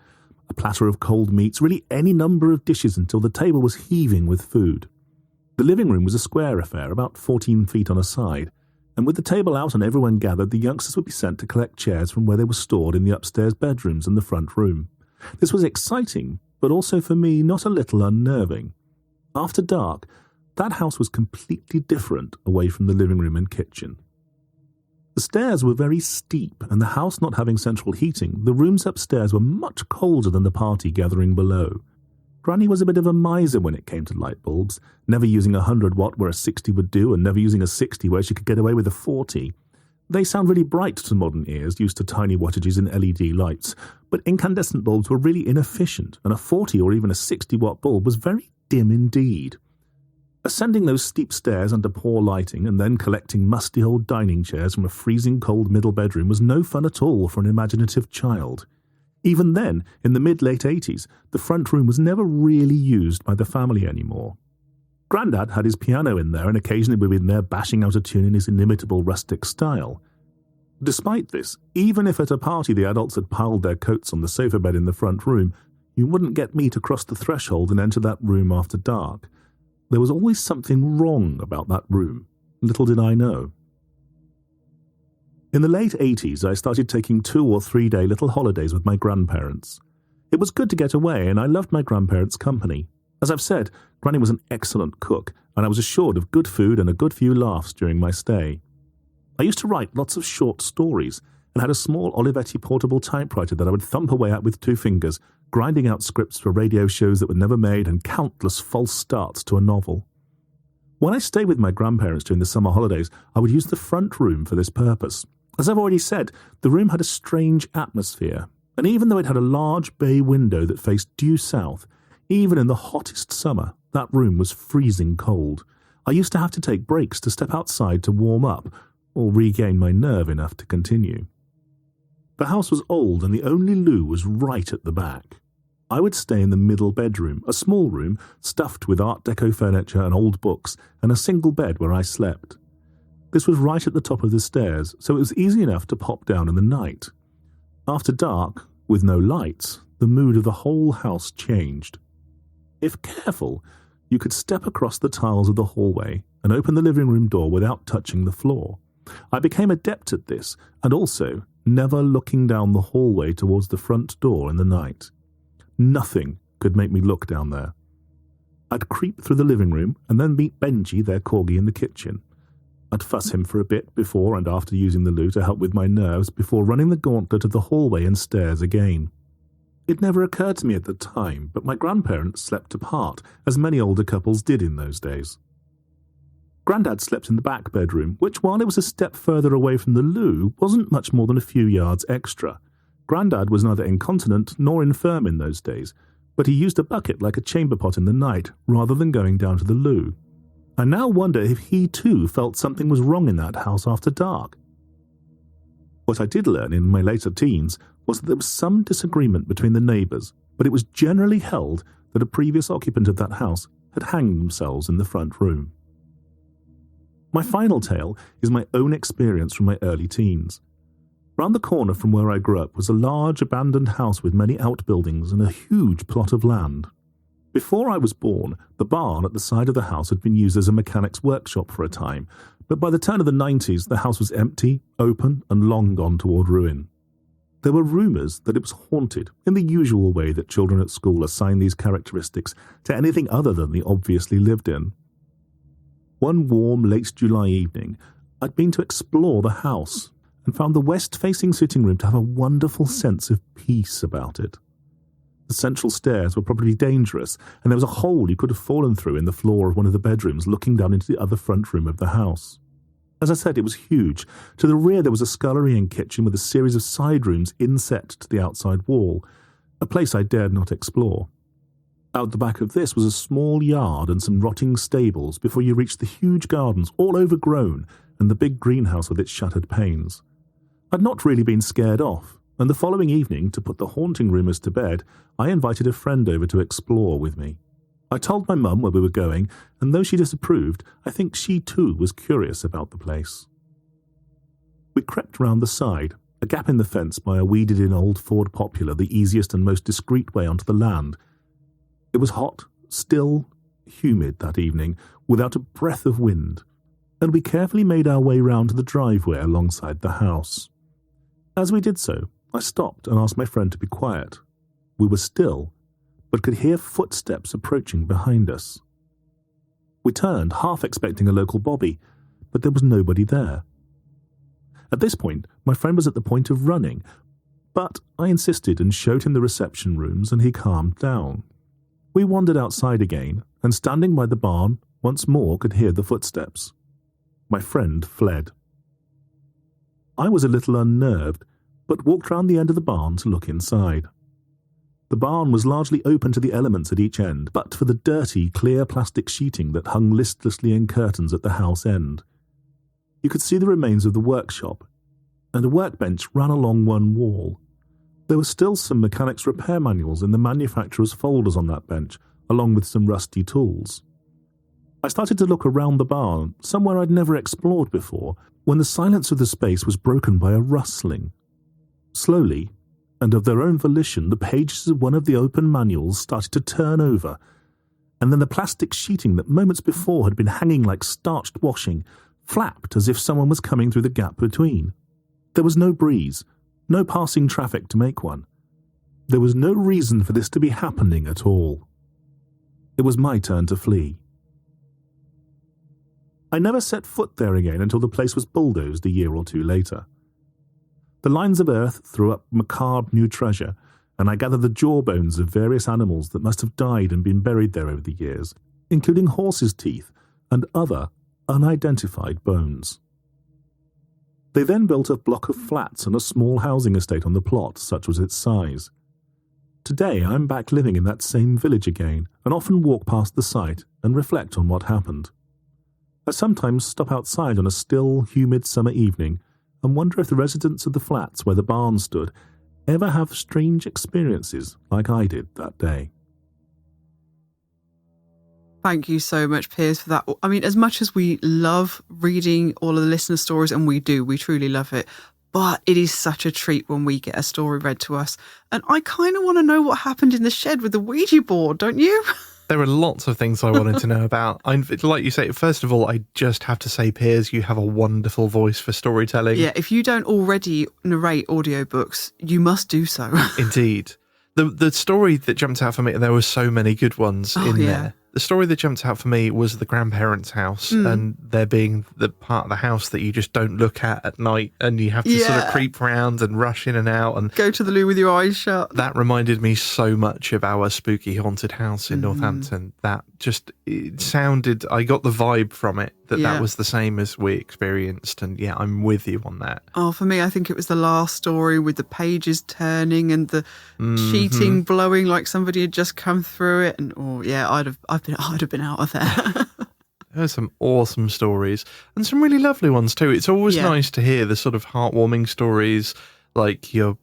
a platter of cold meats, really any number of dishes until the table was heaving with food. The living room was a square affair, about 14 feet on a side, and with the table out and everyone gathered, the youngsters would be sent to collect chairs from where they were stored in the upstairs bedrooms and the front room. This was exciting, but also for me not a little unnerving. After dark, that house was completely different away from the living room and kitchen. The stairs were very steep, and the house not having central heating, the rooms upstairs were much colder than the party gathering below. Granny was a bit of a miser when it came to light bulbs, never using a 100-watt where a 60 would do, and never using a 60 where she could get away with a 40. They sound really bright to modern ears, used to tiny wattages in LED lights, but incandescent bulbs were really inefficient, and a 40 or even a 60-watt bulb was very dim indeed. Ascending those steep stairs under poor lighting and then collecting musty old dining chairs from a freezing cold middle bedroom was no fun at all for an imaginative child. Even then, in the mid-late 80s, the front room was never really used by the family anymore. Grandad had his piano in there and occasionally would be in there bashing out a tune in his inimitable rustic style. Despite this, even if at a party the adults had piled their coats on the sofa bed in the front room, you wouldn't get me to cross the threshold and enter that room after dark. There was always something wrong about that room. Little did I know. In the late 80s, I started taking 2 or 3 day little holidays with my grandparents. It was good to get away, and I loved my grandparents' company. As I've said, Granny was an excellent cook, and I was assured of good food and a good few laughs during my stay. I used to write lots of short stories, and had a small Olivetti portable typewriter that I would thump away at with 2 fingers, grinding out scripts for radio shows that were never made and countless false starts to a novel. When I stayed with my grandparents during the summer holidays, I would use the front room for this purpose. As I've already said, the room had a strange atmosphere, and even though it had a large bay window that faced due south, even in the hottest summer, that room was freezing cold. I used to have to take breaks to step outside to warm up, or regain my nerve enough to continue. The house was old and the only loo was right at the back. I would stay in the middle bedroom, a small room stuffed with Art Deco furniture and old books, and a single bed where I slept. This was right at the top of the stairs, so it was easy enough to pop down in the night. After dark, with no lights, the mood of the whole house changed. If careful, you could step across the tiles of the hallway and open the living room door without touching the floor. I became adept at this, and also never looking down the hallway towards the front door in the night. Nothing could make me look down there. I'd creep through the living room and then meet Benji, their corgi, in the kitchen. I'd fuss him for a bit before and after using the loo to help with my nerves before running the gauntlet of the hallway and stairs again. It never occurred to me at the time, but my grandparents slept apart, as many older couples did in those days. Grandad slept in the back bedroom, which, while it was a step further away from the loo, wasn't much more than a few yards extra. Grandad was neither incontinent nor infirm in those days, but he used a bucket like a chamber pot in the night, rather than going down to the loo. I now wonder if he too felt something was wrong in that house after dark. What I did learn in my later teens was that there was some disagreement between the neighbours, but it was generally held that a previous occupant of that house had hanged themselves in the front room. My final tale is my own experience from my early teens. Round the corner from where I grew up was a large abandoned house with many outbuildings and a huge plot of land. Before I was born, the barn at the side of the house had been used as a mechanic's workshop for a time, but by the turn of the 90s the house was empty, open, and long gone toward ruin. There were rumours that it was haunted, in the usual way that children at school assign these characteristics to anything other than the obviously lived in. One warm, late July evening, I'd been to explore the house and found the west-facing sitting room to have a wonderful sense of peace about it. The central stairs were probably dangerous, and there was a hole you could have fallen through in the floor of one of the bedrooms looking down into the other front room of the house. As I said, it was huge. To the rear there was a scullery and kitchen with a series of side rooms inset to the outside wall, a place I dared not explore. Out the back of this was a small yard and some rotting stables before you reached the huge gardens, all overgrown, and the big greenhouse with its shattered panes. I'd not really been scared off, and the following evening, to put the haunting rumours to bed, I invited a friend over to explore with me. I told my mum where we were going, and though she disapproved, I think she too was curious about the place. We crept round the side, a gap in the fence by a weeded-in old Ford Popular, the easiest and most discreet way onto the land. It was hot, still, humid that evening, without a breath of wind, and we carefully made our way round to the driveway alongside the house. As we did so, I stopped and asked my friend to be quiet. We were still, but could hear footsteps approaching behind us. We turned, half expecting a local bobby, but there was nobody there. At this point, my friend was at the point of running, but I insisted and showed him the reception rooms, and he calmed down. We wandered outside again, and standing by the barn, once more could hear the footsteps. My friend fled. I was a little unnerved, but walked round the end of the barn to look inside. The barn was largely open to the elements at each end, but for the dirty, clear plastic sheeting that hung listlessly in curtains at the house end. You could see the remains of the workshop, and a workbench ran along one wall. There were still some mechanics' repair manuals in the manufacturer's folders on that bench, along with some rusty tools. I started to look around the barn, somewhere I'd never explored before, when the silence of the space was broken by a rustling. Slowly, and of their own volition, the pages of one of the open manuals started to turn over, and then the plastic sheeting that moments before had been hanging like starched washing flapped as if someone was coming through the gap between. There was no breeze, no passing traffic to make one. There was no reason for this to be happening at all. It was my turn to flee. I never set foot there again until the place was bulldozed a year or two later. The lines of earth threw up macabre new treasure, and I gathered the jawbones of various animals that must have died and been buried there over the years, including horses' teeth and other unidentified bones. They then built a block of flats and a small housing estate on the plot, such was its size. Today I'm back living in that same village again, and often walk past the site and reflect on what happened. I sometimes stop outside on a still, humid summer evening and wonder if the residents of the flats where the barn stood ever have strange experiences like I did that day. Thank you so much, Piers, for that. I mean, as much as we love reading all of the listener stories, and we truly love it, but it is such a treat when we get a story read to us. And I kind of want to know what happened in the shed with the Ouija board, don't you? There are lots of things I wanted to know about. Like you say, first of all, I just have to say, Piers, you have a wonderful voice for storytelling. Yeah, if you don't already narrate audiobooks, you must do so. Indeed. The story that jumped out for me, there were so many good ones in there. The story that jumped out for me was the grandparents' house, and there being the part of the house that you just don't look at night, and you have to sort of creep around and rush in and out and go to the loo with your eyes shut. That reminded me so much of our spooky haunted house in Northampton. That just, it sounded, I got the vibe from it that was the same as we experienced, and yeah, I'm with you on that. Oh, for me, I think it was the last story with the pages turning and the sheeting blowing like somebody had just come through it, and I'd have been out of there. There's some awesome stories and some really lovely ones too. It's always nice to hear the sort of heartwarming stories, like your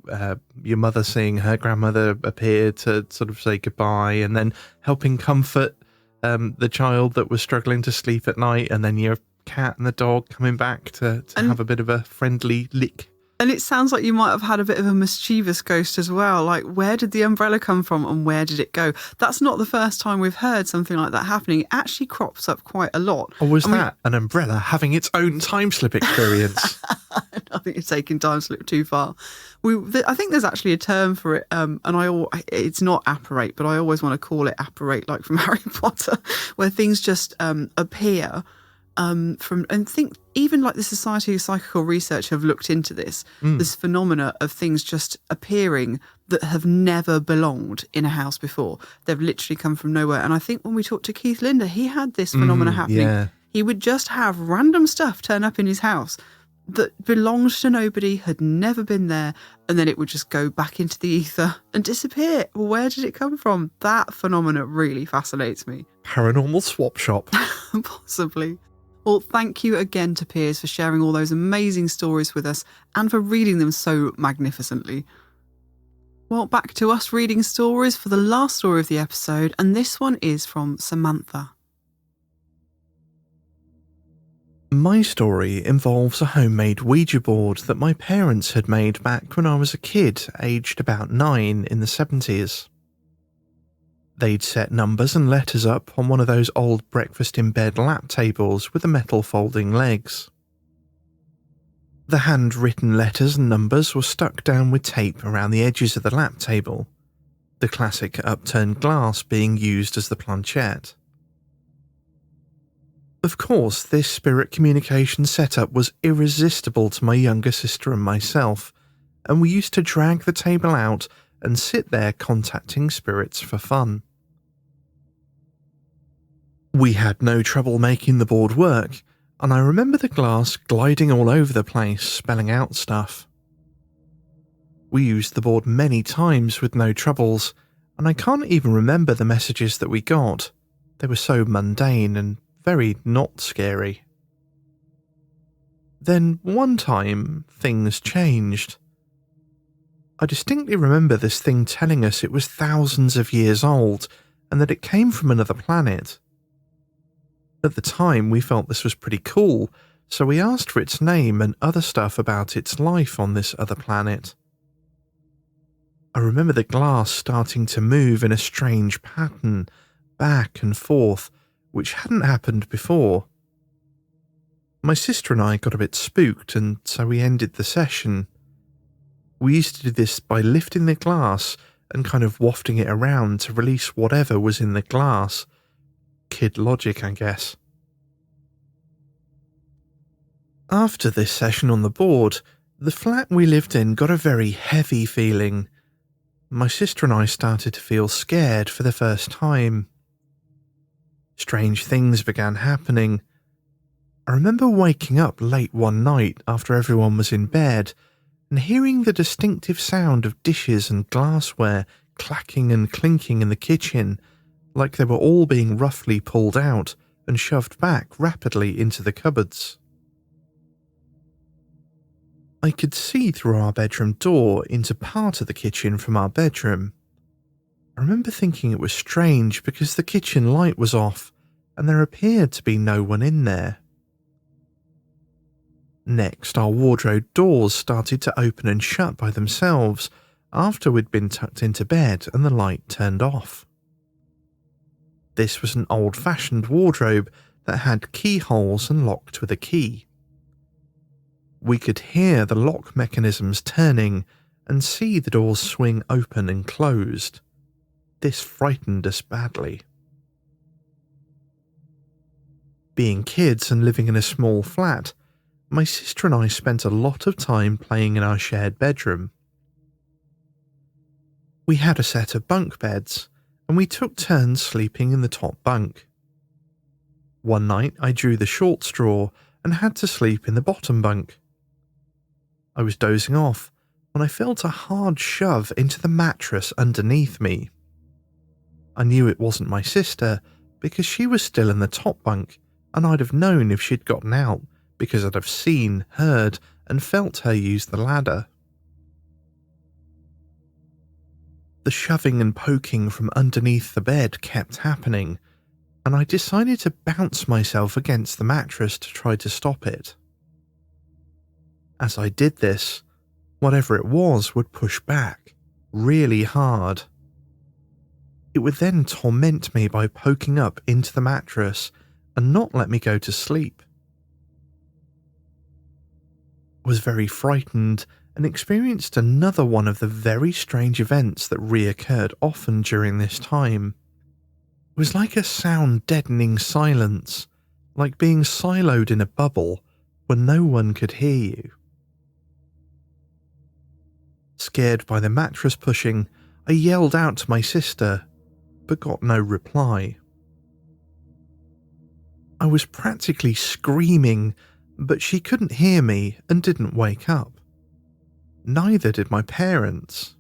mother seeing her grandmother appear to sort of say goodbye, and then helping comfort the child that was struggling to sleep at night, and then your cat and the dog coming back to have a bit of a friendly lick. And it sounds like you might have had a bit of a mischievous ghost as well. Like, where did the umbrella come from and where did it go? That's not the first time we've heard something like that happening. It actually crops up quite a lot. Or was that an umbrella having its own time slip experience? I think you're taking time slip too far. I think there's actually a term for it, and it's not apparate, but I always want to call it apparate, like from Harry Potter, where things just appear. Even like the Society of Psychical Research have looked into this phenomena of things just appearing that have never belonged in a house before. They've literally come from nowhere. And I think when we talked to Keith Linder, he had this phenomena happening. Yeah. He would just have random stuff turn up in his house that belonged to nobody, had never been there, and then it would just go back into the ether and disappear. Well, where did it come from? That phenomena really fascinates me. Paranormal swap shop. Possibly. Well, thank you again to Piers for sharing all those amazing stories with us and for reading them so magnificently. Well, back to us reading stories for the last story of the episode, and this one is from Samantha. My story involves a homemade Ouija board that my parents had made back when I was a kid, aged about 9 in the 70s. They'd set numbers and letters up on one of those old breakfast-in-bed lap tables with the metal folding legs. The handwritten letters and numbers were stuck down with tape around the edges of the lap table, the classic upturned glass being used as the planchette. Of course, this spirit communication setup was irresistible to my younger sister and myself, and we used to drag the table out and sit there contacting spirits for fun. We had no trouble making the board work, and I remember the glass gliding all over the place, spelling out stuff. We used the board many times with no troubles, and I can't even remember the messages that we got. They were so mundane and very not scary. Then one time, things changed. I distinctly remember this thing telling us it was thousands of years old and that it came from another planet. At the time, we felt this was pretty cool, so we asked for its name and other stuff about its life on this other planet. I remember the glass starting to move in a strange pattern, back and forth, which hadn't happened before. My sister and I got a bit spooked, and so we ended the session. We used to do this by lifting the glass and kind of wafting it around to release whatever was in the glass. Kid logic, I guess. After this session on the board, the flat we lived in got a very heavy feeling. My sister and I started to feel scared for the first time. Strange things began happening. I remember waking up late one night after everyone was in bed and hearing the distinctive sound of dishes and glassware clacking and clinking in the kitchen, like they were all being roughly pulled out and shoved back rapidly into the cupboards. I could see through our bedroom door into part of the kitchen from our bedroom. I remember thinking it was strange because the kitchen light was off and there appeared to be no one in there. Next, our wardrobe doors started to open and shut by themselves after we'd been tucked into bed and the light turned off. This was an old-fashioned wardrobe that had keyholes and locked with a key. We could hear the lock mechanisms turning and see the doors swing open and closed. This frightened us badly. being kids and living in a small flat, my sister and I spent a lot of time playing in our shared bedroom. We had a set of bunk beds, and we took turns sleeping in the top bunk. One night I drew the short straw and had to sleep in the bottom bunk. I was dozing off when I felt a hard shove into the mattress underneath me. I knew it wasn't my sister because she was still in the top bunk, and I'd have known if she'd gotten out because I'd have seen, heard, and felt her use the ladder. The shoving and poking from underneath the bed kept happening, and I decided to bounce myself against the mattress to try to stop it. As I did this, whatever it was would push back, really hard. It would then torment me by poking up into the mattress and not let me go to sleep. I was very frightened and experienced another one of the very strange events that reoccurred often during this time. It was like a sound-deadening silence, like being siloed in a bubble where no one could hear you. Scared by the mattress pushing, I yelled out to my sister, but got no reply. I was practically screaming, but she couldn't hear me and didn't wake up. Neither did my parents.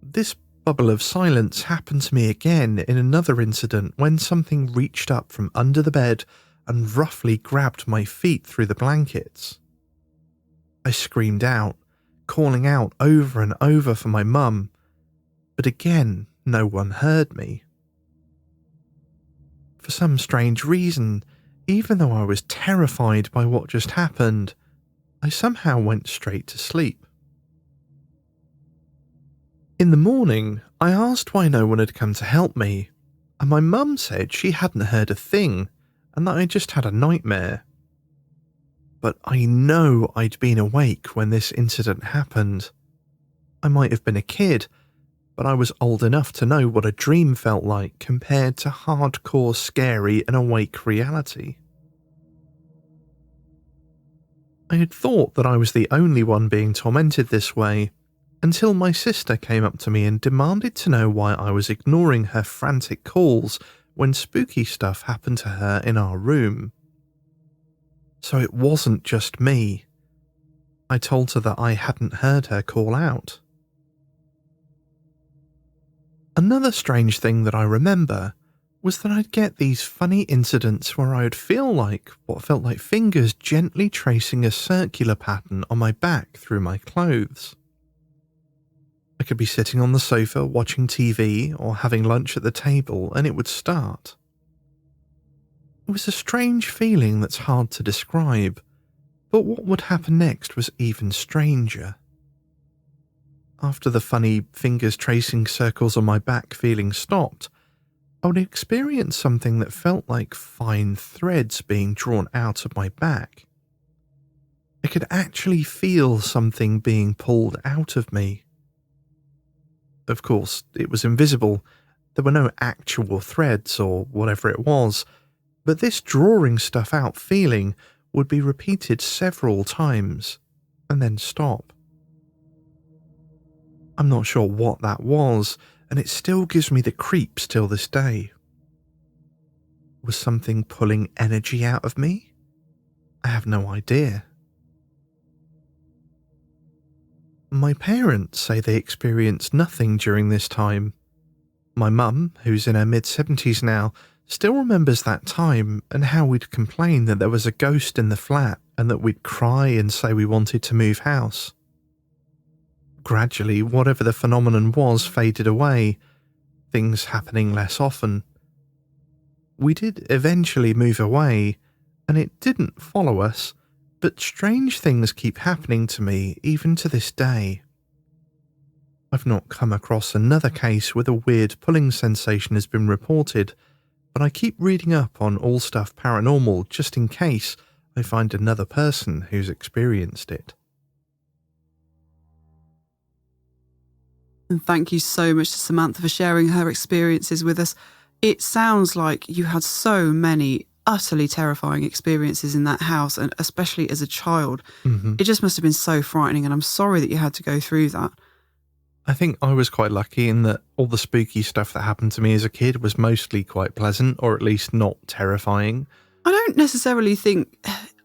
This bubble of silence happened to me again in another incident when something reached up from under the bed and roughly grabbed my feet through the blankets. I screamed out, calling out over and over for my mum, but again no one heard me. For some strange reason, even though I was terrified by what just happened, I somehow went straight to sleep. In the morning, I asked why no one had come to help me, and my mum said she hadn't heard a thing and that I just had a nightmare. But I know I'd been awake when this incident happened. I might have been a kid, but I was old enough to know what a dream felt like compared to hardcore scary and awake reality. I had thought that I was the only one being tormented this way, until my sister came up to me and demanded to know why I was ignoring her frantic calls when spooky stuff happened to her in our room. So it wasn't just me. I told her that I hadn't heard her call out. Another strange thing that I remember was that I'd get these funny incidents where I would feel like what felt like fingers gently tracing a circular pattern on my back through my clothes. I could be sitting on the sofa watching TV or having lunch at the table and it would start. It was a strange feeling that's hard to describe, but what would happen next was even stranger. After the funny fingers tracing circles on my back feeling stopped, I would experience something that felt like fine threads being drawn out of my back. I could actually feel something being pulled out of me. Of course, it was invisible. There were no actual threads or whatever it was, but this drawing stuff out feeling would be repeated several times and then stop. I'm not sure what that was, and it still gives me the creeps till this day. Was something pulling energy out of me? I have no idea. My parents say they experienced nothing during this time. My mum, who's in her mid-70s now, still remembers that time and how we'd complain that there was a ghost in the flat and that we'd cry and say we wanted to move house. Gradually, whatever the phenomenon was faded away, things happening less often. We did eventually move away, and it didn't follow us, but strange things keep happening to me even to this day. I've not come across another case where the weird pulling sensation has been reported, but I keep reading up on All Stuff Paranormal just in case I find another person who's experienced it. And thank you so much to Samantha for sharing her experiences with us. It sounds like you had so many utterly terrifying experiences in that house, and especially as a child. It just must have been so frightening, and I'm sorry that you had to go through that. I think I was quite lucky in that all the spooky stuff that happened to me as a kid was mostly quite pleasant, or at least not terrifying. I don't necessarily think...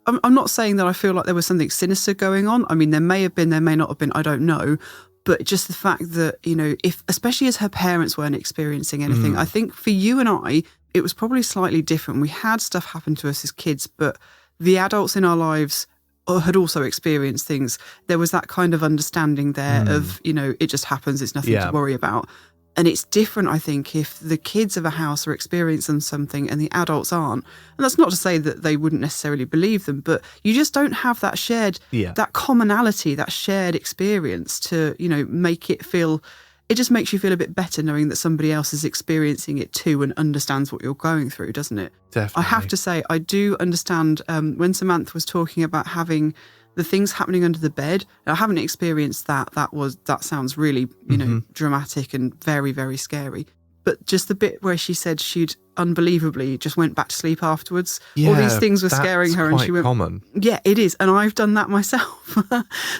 I'm not saying that I feel like there was something sinister going on. I mean, there may have been, there may not have been, I don't know. But just the fact that, you know, if especially as her parents weren't experiencing anything, I think for you and I, it was probably slightly different. We had stuff happen to us as kids, but the adults in our lives had also experienced things. There was that kind of understanding there of, you know, it just happens, it's nothing to worry about. And it's different, I think, if the kids of a house are experiencing something and the adults aren't. And that's not to say that they wouldn't necessarily believe them, but you just don't have that shared, that commonality, that shared experience to, you know, make it feel, it just makes you feel a bit better knowing that somebody else is experiencing it too and understands what you're going through, doesn't it? Definitely. I have to say, I do understand when Samantha was talking about having the things happening under the bed. I haven't experienced that. That sounds really, you know, dramatic and very, very scary. But just the bit where she said she'd unbelievably just went back to sleep afterwards. All these things were scaring her, and she went. Common. Yeah, it is, and I've done that myself.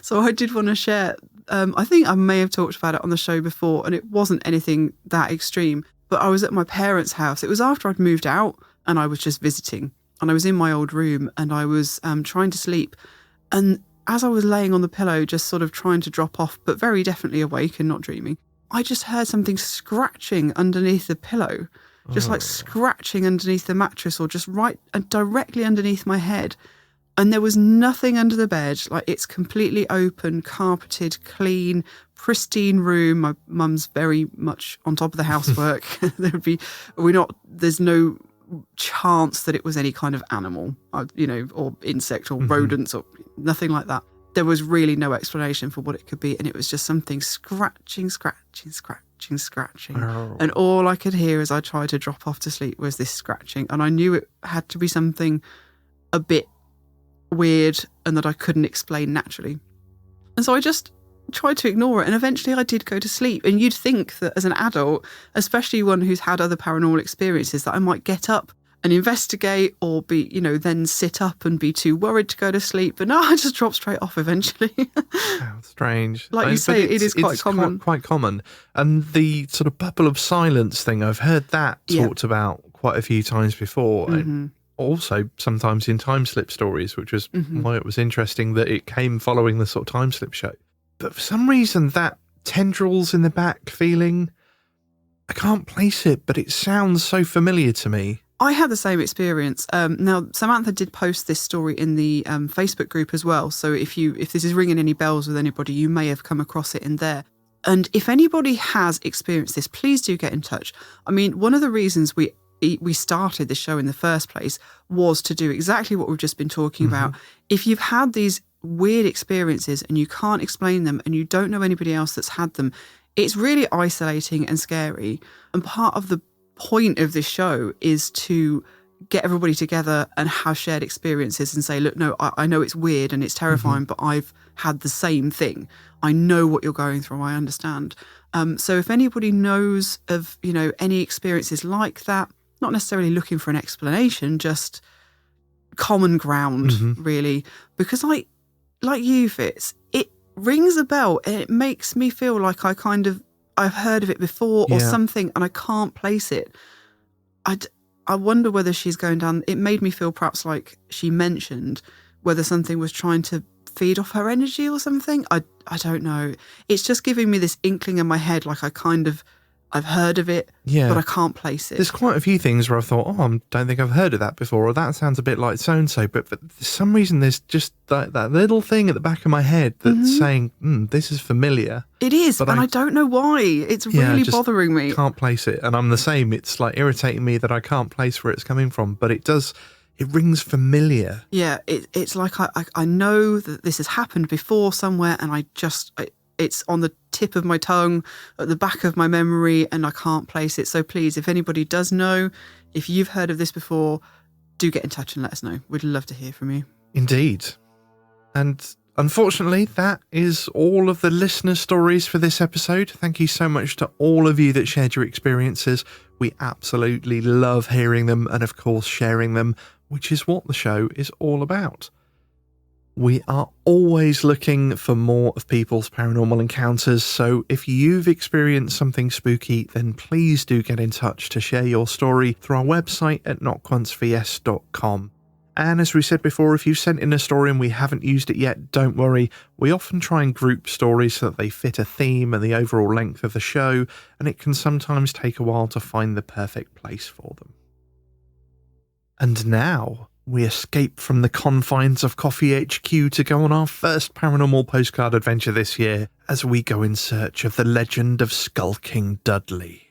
So I did want to share. I think I may have talked about it on the show before, and it wasn't anything that extreme. But I was at my parents' house. It was after I'd moved out, and I was just visiting, and I was in my old room, and I was trying to sleep. And as I was laying on the pillow, just sort of trying to drop off, but very definitely awake and not dreaming, I just heard something scratching underneath the pillow, just like scratching underneath the mattress or just right and directly underneath my head. And there was nothing under the bed. Like, it's completely open, carpeted, clean, pristine room. My mum's very much on top of the housework. There's no chance that it was any kind of animal, you know, or insect or rodents or nothing like that. There was really no explanation for what it could be, and it was just something scratching. And all I could hear as I tried to drop off to sleep was this scratching, and I knew it had to be something a bit weird and that I couldn't explain naturally. And so I just tried to ignore it, and eventually I did go to sleep. And you'd think that as an adult, especially one who's had other paranormal experiences, that I might get up and investigate or be, you know, then sit up and be too worried to go to sleep. But no, I just dropped straight off eventually. How strange. Like you say, it is quite common. Quite common. And the sort of bubble of silence thing, I've heard that talked about quite a few times before. And also sometimes in time slip stories, which was why it was interesting that it came following the sort of time slip show. But for some reason, that tendrils in the back feeling, I can't place it, but it sounds so familiar to me. I had the same experience. Now, Samantha did post this story in the Facebook group as well. So if this is ringing any bells with anybody, you may have come across it in there. And if anybody has experienced this, please do get in touch. I mean, one of the reasons we started the show in the first place was to do exactly what we've just been talking about. If you've had these weird experiences and you can't explain them and you don't know anybody else that's had them, it's really isolating and scary. And part of the point of this show is to get everybody together and have shared experiences and say, look, no, I know it's weird and it's terrifying, but I've had the same thing. I know what you're going through. I understand. So if anybody knows of, you know, any experiences like that, not necessarily looking for an explanation, just common ground, really, because like you, Fitz, it rings a bell and it makes me feel like I've heard of it before or something, and I can't place it. I wonder whether she's going down. It made me feel perhaps like she mentioned whether something was trying to feed off her energy or something. I don't know. It's just giving me this inkling in my head, like I've heard of it, but I can't place it. There's quite a few things where I thought, I don't think I've heard of that before, or that sounds a bit like so-and-so, but for some reason there's just that little thing at the back of my head that's saying, this is familiar. It is, but I don't know why. It's really bothering me. Can't place it, and I'm the same. It's like irritating me that I can't place where it's coming from, but it rings familiar. Yeah, it's like I know that this has happened before somewhere, and it's on the tip of my tongue, at the back of my memory, and I can't place it. So please, if anybody does know, if you've heard of this before, do get in touch and let us know. We'd love to hear from you. Indeed. And Unfortunately, that is all of the listener stories for this episode. Thank you so much to all of you that shared your experiences. We absolutely love hearing them and, of course, sharing them, which is what the show is all about. We are always looking for more of people's paranormal encounters, so if you've experienced something spooky, then please do get in touch to share your story through our website at notonceVS.com. And as we said before, if you've sent in a story and we haven't used it yet, don't worry. We often try and group stories so that they fit a theme and the overall length of the show, and it can sometimes take a while to find the perfect place for them. And now, we escape from the confines of KOFY HQ to go on our first paranormal postcard adventure this year as we go in search of the legend of Skulking Dudley.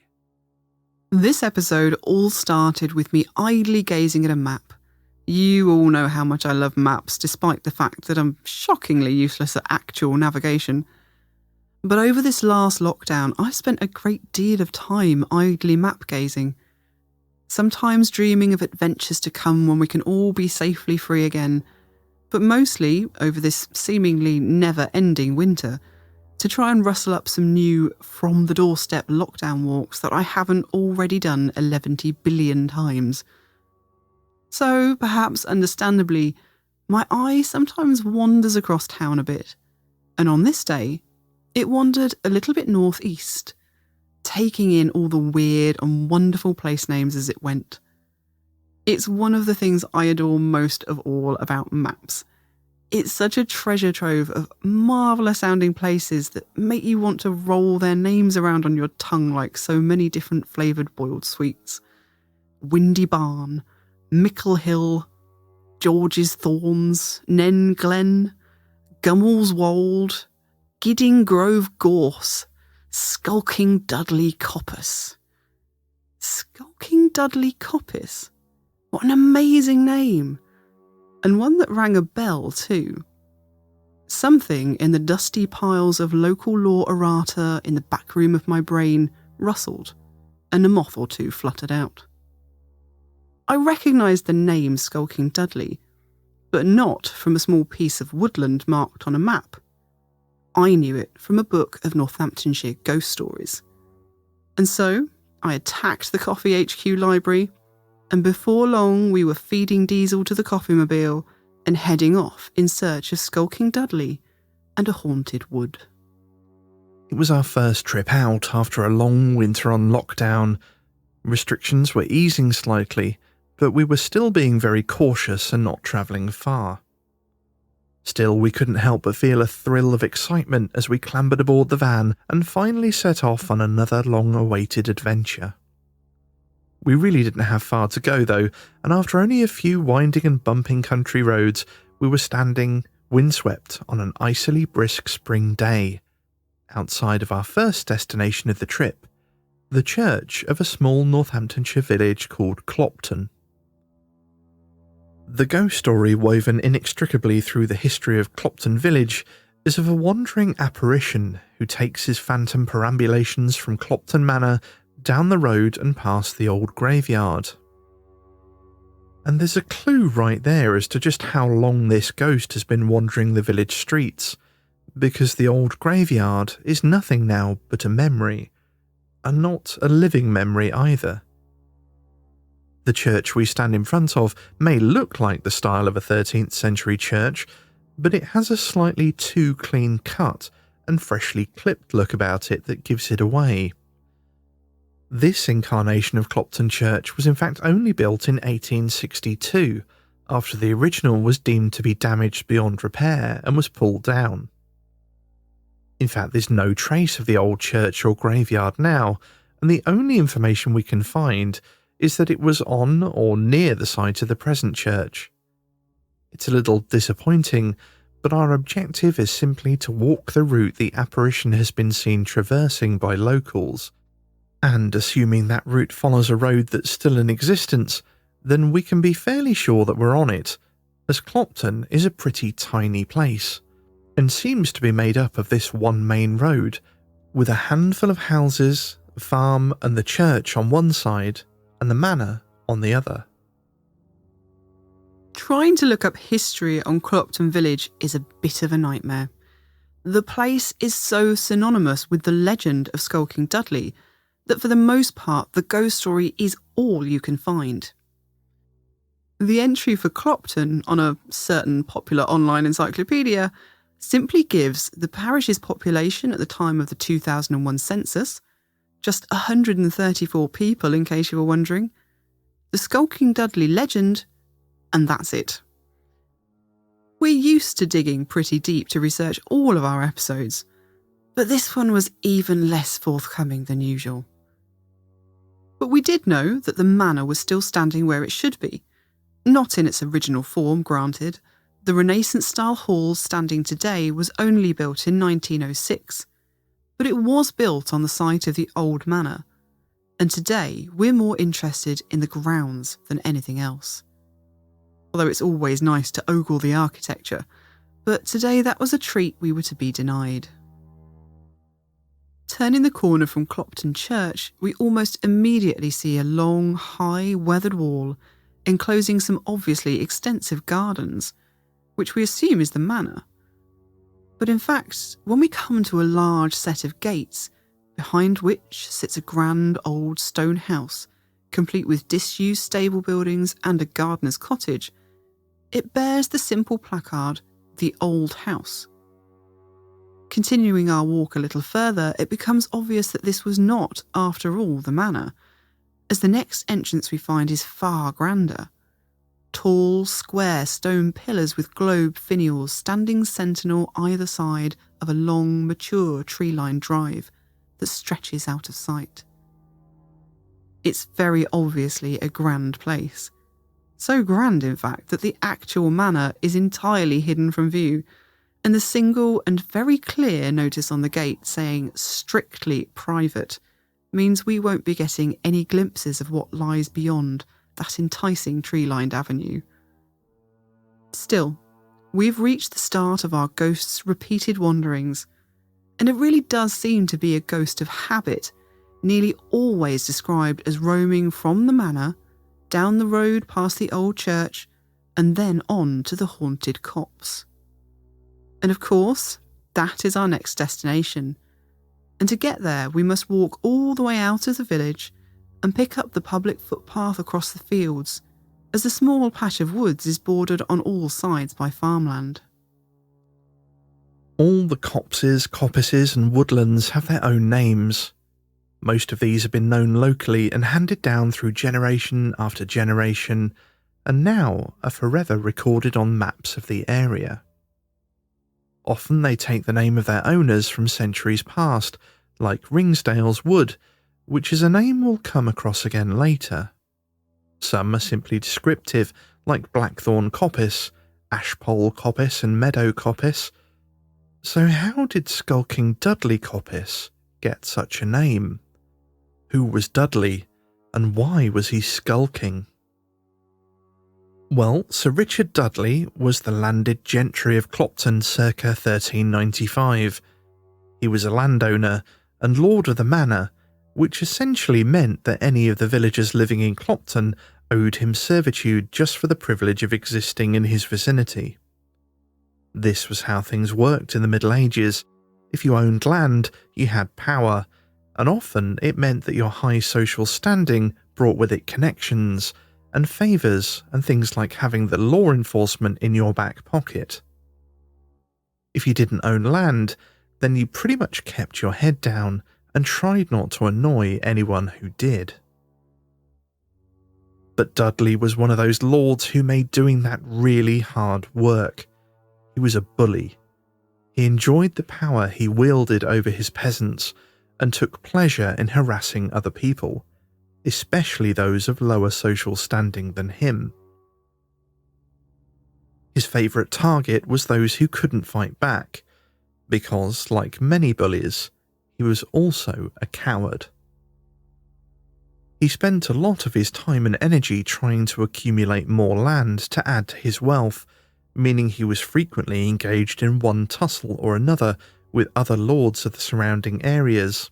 This episode all started with me idly gazing at a map. You all know how much I love maps, despite the fact that I'm shockingly useless at actual navigation. But over this last lockdown, I spent a great deal of time idly map gazing. Sometimes dreaming of adventures to come when we can all be safely free again, but mostly over this seemingly never-ending winter, to try and rustle up some new from-the-doorstep lockdown walks that I haven't already done 11 billion times. So, perhaps understandably, my eye sometimes wanders across town a bit, and on this day, it wandered a little bit northeast, taking in all the weird and wonderful place names as it went. It's one of the things I adore most of all about maps. It's such a treasure trove of marvellous sounding places that make you want to roll their names around on your tongue like so many different flavoured boiled sweets. Windy Barn, Mickle Hill, George's Thorns, Nen Glen, Gummell's Wold, Gidding Grove Gorse, Skulking Dudley Coppice. Skulking Dudley Coppice? What an amazing name! And one that rang a bell too. Something in the dusty piles of local law errata in the back room of my brain rustled, and a moth or two fluttered out. I recognised the name Skulking Dudley, but not from a small piece of woodland marked on a map. I knew it from a book of Northamptonshire ghost stories. And so, I attacked the KOFY HQ library, and before long we were feeding diesel to the coffee-mobile and heading off in search of Skulking Dudley and a haunted wood. It was our first trip out after a long winter on lockdown. Restrictions were easing slightly, but we were still being very cautious and not travelling far. Still, we couldn't help but feel a thrill of excitement as we clambered aboard the van and finally set off on another long-awaited adventure. We really didn't have far to go though, and after only a few winding and bumping country roads, we were standing, windswept, on an icily brisk spring day, outside of our first destination of the trip, the church of a small Northamptonshire village called Clopton. The ghost story woven inextricably through the history of Clopton village is of a wandering apparition who takes his phantom perambulations from Clopton Manor down the road and past the old graveyard. And there's a clue right there as to just how long this ghost has been wandering the village streets, because the old graveyard is nothing now but a memory, and not a living memory either. The church we stand in front of may look like the style of a 13th century church, but it has a slightly too clean cut and freshly clipped look about it that gives it away. This incarnation of Clopton Church was in fact only built in 1862, after the original was deemed to be damaged beyond repair and was pulled down. In fact, there's no trace of the old church or graveyard now, and the only information we can find is that it was on or near the site of the present church. It's a little disappointing, but our objective is simply to walk the route the apparition has been seen traversing by locals, and assuming that route follows a road that's still in existence, then we can be fairly sure that we're on it, as Clopton is a pretty tiny place, and seems to be made up of this one main road, with a handful of houses, a farm and the church on one side, and the manor on the other. Trying to look up history on Clopton Village is a bit of a nightmare. The place is so synonymous with the legend of Skulking Dudley that for the most part the ghost story is all you can find. The entry for Clopton on a certain popular online encyclopedia simply gives the parish's population at the time of the 2001 census, just 134 people in case you were wondering, the Skulking Dudley legend, and that's it. We're used to digging pretty deep to research all of our episodes, but this one was even less forthcoming than usual. But we did know that the manor was still standing where it should be. Not in its original form, granted. The Renaissance-style hall standing today was only built in 1906, but it was built on the site of the old manor, and today we're more interested in the grounds than anything else. Although it's always nice to ogle the architecture, but today that was a treat we were to be denied. Turning the corner from Clopton Church, we almost immediately see a long, high, weathered wall enclosing some obviously extensive gardens, which we assume is the manor. But in fact, when we come to a large set of gates, behind which sits a grand old stone house, complete with disused stable buildings and a gardener's cottage, it bears the simple placard, "The Old House." Continuing our walk a little further, it becomes obvious that this was not, after all, the manor, as the next entrance we find is far grander. Tall, square stone pillars with globe finials standing sentinel either side of a long, mature tree-lined drive that stretches out of sight. It's very obviously a grand place. So grand, in fact, that the actual manor is entirely hidden from view, and the single and very clear notice on the gate saying "strictly private" means we won't be getting any glimpses of what lies beyond that enticing tree-lined avenue. Still, we've reached the start of our ghost's repeated wanderings, and it really does seem to be a ghost of habit, nearly always described as roaming from the manor, down the road past the old church, and then on to the haunted copse. And of course, that is our next destination. And to get there, we must walk all the way out of the village and pick up the public footpath across the fields, as the small patch of woods is bordered on all sides by farmland. All the copses, coppices and woodlands have their own names. Most of these have been known locally and handed down through generation after generation, and now are forever recorded on maps of the area. Often they take the name of their owners from centuries past, like Ringsdale's Wood, which is a name we'll come across again later. Some are simply descriptive, like Blackthorn Coppice, Ashpole Coppice and Meadow Coppice. So how did Skulking Dudley Coppice get such a name? Who was Dudley, and why was he skulking? Well, Sir Richard Dudley was the landed gentry of Clopton circa 1395. He was a landowner and lord of the manor, which essentially meant that any of the villagers living in Clopton owed him servitude just for the privilege of existing in his vicinity. This was how things worked in the Middle Ages. If you owned land, you had power, and often it meant that your high social standing brought with it connections and favours and things like having the law enforcement in your back pocket. If you didn't own land, then you pretty much kept your head down and tried not to annoy anyone who did. But Dudley was one of those lords who made doing that really hard work. He was a bully. He enjoyed the power he wielded over his peasants and took pleasure in harassing other people, especially those of lower social standing than him. His favourite target was those who couldn't fight back, because, like many bullies, he was also a coward. He spent a lot of his time and energy trying to accumulate more land to add to his wealth, meaning he was frequently engaged in one tussle or another with other lords of the surrounding areas.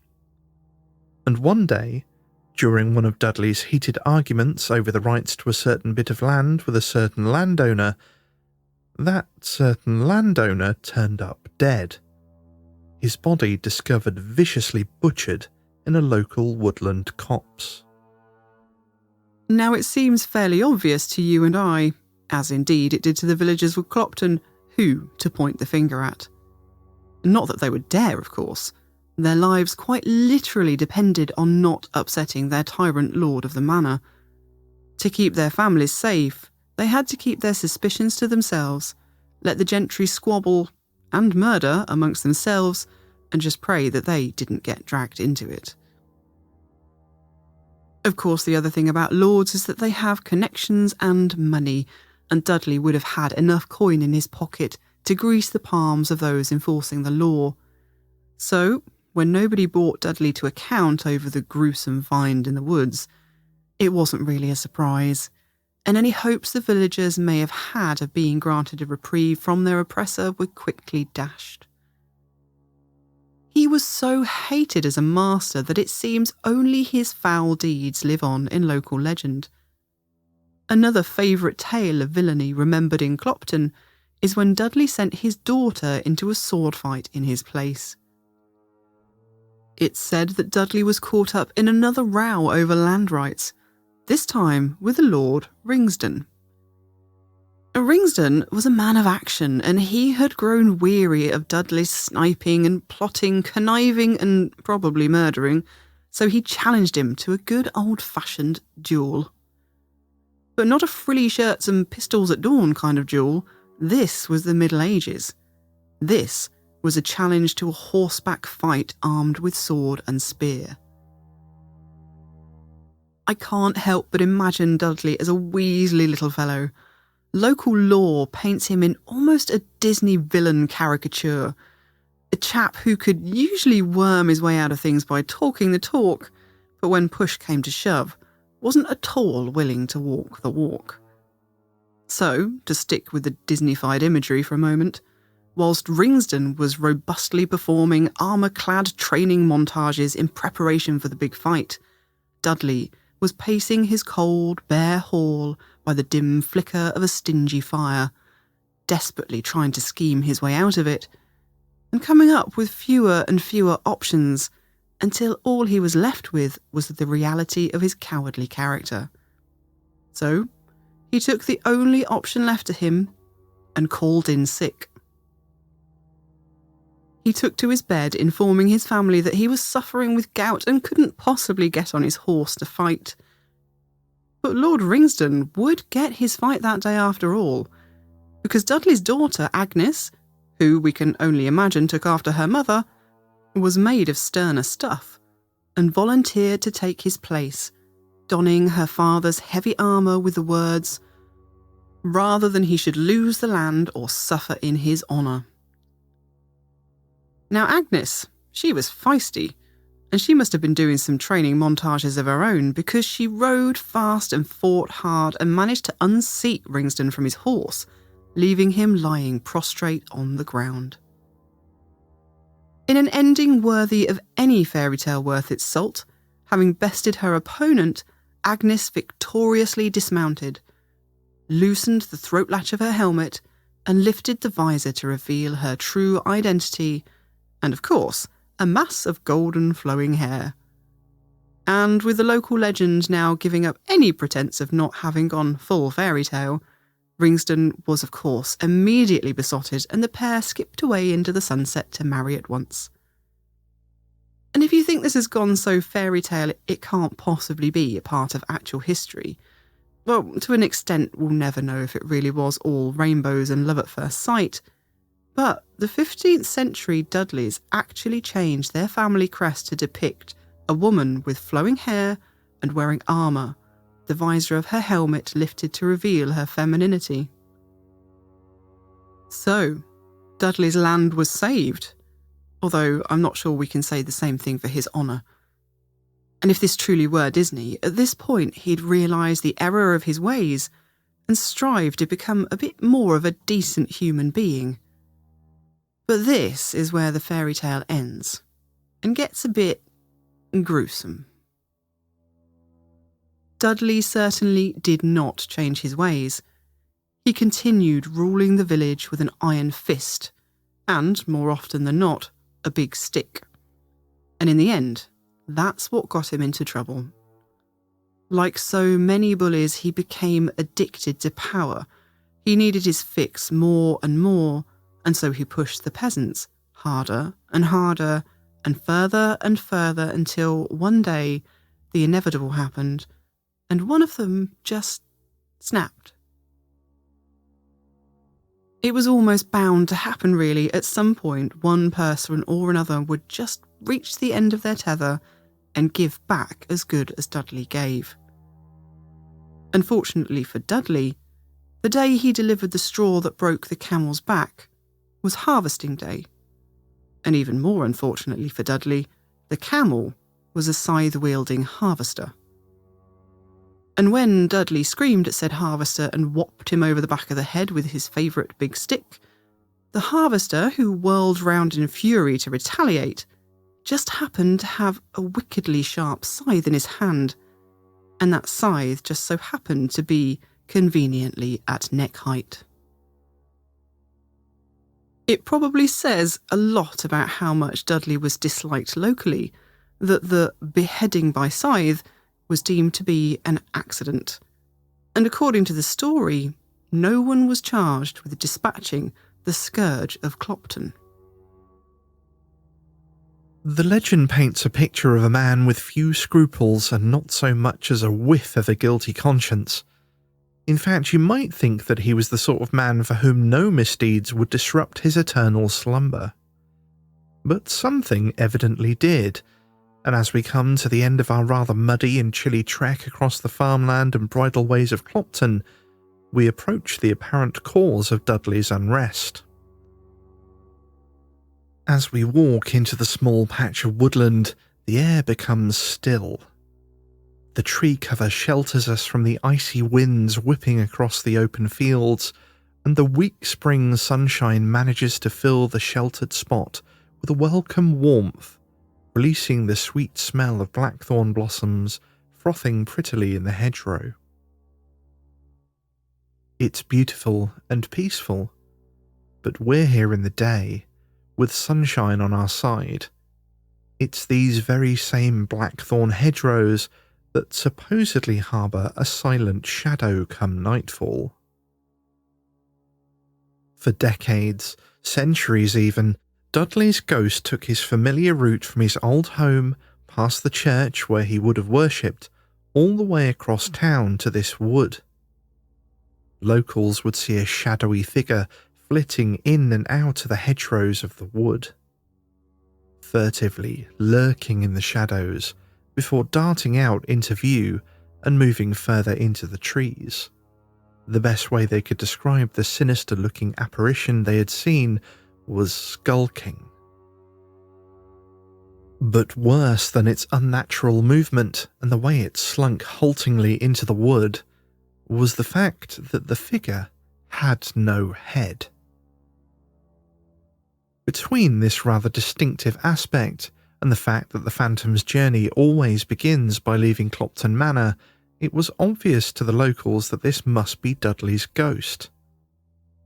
And one day, During one of Dudley's heated arguments over the rights to a certain bit of land with a certain landowner, that certain landowner turned up dead. His body discovered viciously butchered in a local woodland copse. Now it seems fairly obvious to you and I, as indeed it did to the villagers of Clopton, who to point the finger at. Not that they would dare, of course. Their lives quite literally depended on not upsetting their tyrant lord of the manor. To keep their families safe, they had to keep their suspicions to themselves, let the gentry squabble and murder amongst themselves, and just pray that they didn't get dragged into it. Of course, the other thing about lords is that they have connections and money, and Dudley would have had enough coin in his pocket to grease the palms of those enforcing the law. So, when nobody brought Dudley to account over the gruesome find in the woods, it wasn't really a surprise, and any hopes the villagers may have had of being granted a reprieve from their oppressor were quickly dashed. He was so hated as a master that it seems only his foul deeds live on in local legend. Another favourite tale of villainy remembered in Clopton is when Dudley sent his daughter into a sword fight in his place. It's said that Dudley was caught up in another row over land rights, this time with the Lord Ringsden. Ringsden was a man of action, and he had grown weary of Dudley's sniping and plotting, conniving and probably murdering, so he challenged him to a good old-fashioned duel. But not a frilly shirts and pistols at dawn kind of duel. This was the Middle Ages. This was a challenge to a horseback fight armed with sword and spear. I can't help but imagine Dudley as a weaselly little fellow. Local lore paints him in almost a Disney villain caricature, a chap who could usually worm his way out of things by talking the talk, but when push came to shove, wasn't at all willing to walk the walk. So, to stick with the Disney-fied imagery for a moment, whilst Ringsden was robustly performing armour-clad training montages in preparation for the big fight, Dudley was pacing his cold, bare hall by the dim flicker of a stingy fire, desperately trying to scheme his way out of it, and coming up with fewer and fewer options until all he was left with was the reality of his cowardly character. So, he took the only option left to him and called in sick. He took to his bed, informing his family that he was suffering with gout and couldn't possibly get on his horse to fight. But Lord Ringsden would get his fight that day after all, because Dudley's daughter, Agnes, who we can only imagine took after her mother, was made of sterner stuff, and volunteered to take his place, donning her father's heavy armour with the words, "Rather than he should lose the land or suffer in his honour." Now Agnes, she was feisty, and she must have been doing some training montages of her own, because she rode fast and fought hard and managed to unseat Ringsden from his horse, leaving him lying prostrate on the ground. In an ending worthy of any fairy tale worth its salt, having bested her opponent, Agnes victoriously dismounted, loosened the throat latch of her helmet, and lifted the visor to reveal her true identity, and of course, a mass of golden flowing hair. And with the local legend now giving up any pretence of not having gone full fairy tale, Ringsden was of course immediately besotted, and the pair skipped away into the sunset to marry at once. And if you think this has gone so fairy tale it can't possibly be a part of actual history, well, to an extent we'll never know if it really was all rainbows and love at first sight. But the 15th century Dudleys actually changed their family crest to depict a woman with flowing hair and wearing armour, the visor of her helmet lifted to reveal her femininity. So, Dudley's land was saved, although I'm not sure we can say the same thing for his honour. And if this truly were Disney, at this point he'd realise the error of his ways and strive to become a bit more of a decent human being. But this is where the fairy tale ends, and gets a bit gruesome. Dudley certainly did not change his ways. He continued ruling the village with an iron fist, and, more often than not, a big stick. And in the end, that's what got him into trouble. Like so many bullies, he became addicted to power. He needed his fix more and more, and so he pushed the peasants harder and harder and further until one day the inevitable happened, and one of them just snapped. It was almost bound to happen, really. At some point, one person or another would just reach the end of their tether and give back as good as Dudley gave. Unfortunately for Dudley, the day he delivered the straw that broke the camel's back was harvesting day. And even more unfortunately for Dudley, the camel was a scythe-wielding harvester. And when Dudley screamed at said harvester and whopped him over the back of the head with his favourite big stick, the harvester, who whirled round in fury to retaliate, just happened to have a wickedly sharp scythe in his hand, and that scythe just so happened to be conveniently at neck height. It probably says a lot about how much Dudley was disliked locally, that the beheading by scythe was deemed to be an accident. And according to the story, no one was charged with dispatching the scourge of Clopton. The legend paints a picture of a man with few scruples and not so much as a whiff of a guilty conscience. In fact, you might think that he was the sort of man for whom no misdeeds would disrupt his eternal slumber. But something evidently did, and as we come to the end of our rather muddy and chilly trek across the farmland and bridle ways of Clopton, we approach the apparent cause of Dudley's unrest. As we walk into the small patch of woodland, the air becomes still. The tree cover shelters us from the icy winds whipping across the open fields, and the weak spring sunshine manages to fill the sheltered spot with a welcome warmth, releasing the sweet smell of blackthorn blossoms frothing prettily in the hedgerow. It's beautiful and peaceful, but we're here in the day, with sunshine on our side. It's these very same blackthorn hedgerows that supposedly harbour a silent shadow come nightfall. For decades, centuries even, Dudley's ghost took his familiar route from his old home, past the church where he would have worshipped, all the way across town to this wood. Locals would see a shadowy figure flitting in and out of the hedgerows of the wood, furtively lurking in the shadows before darting out into view and moving further into the trees. The best way they could describe the sinister-looking apparition they had seen was skulking. But worse than its unnatural movement and the way it slunk haltingly into the wood was the fact that the figure had no head. Between this rather distinctive aspect and the fact that the Phantom's journey always begins by leaving Clopton Manor, it was obvious to the locals that this must be Dudley's ghost.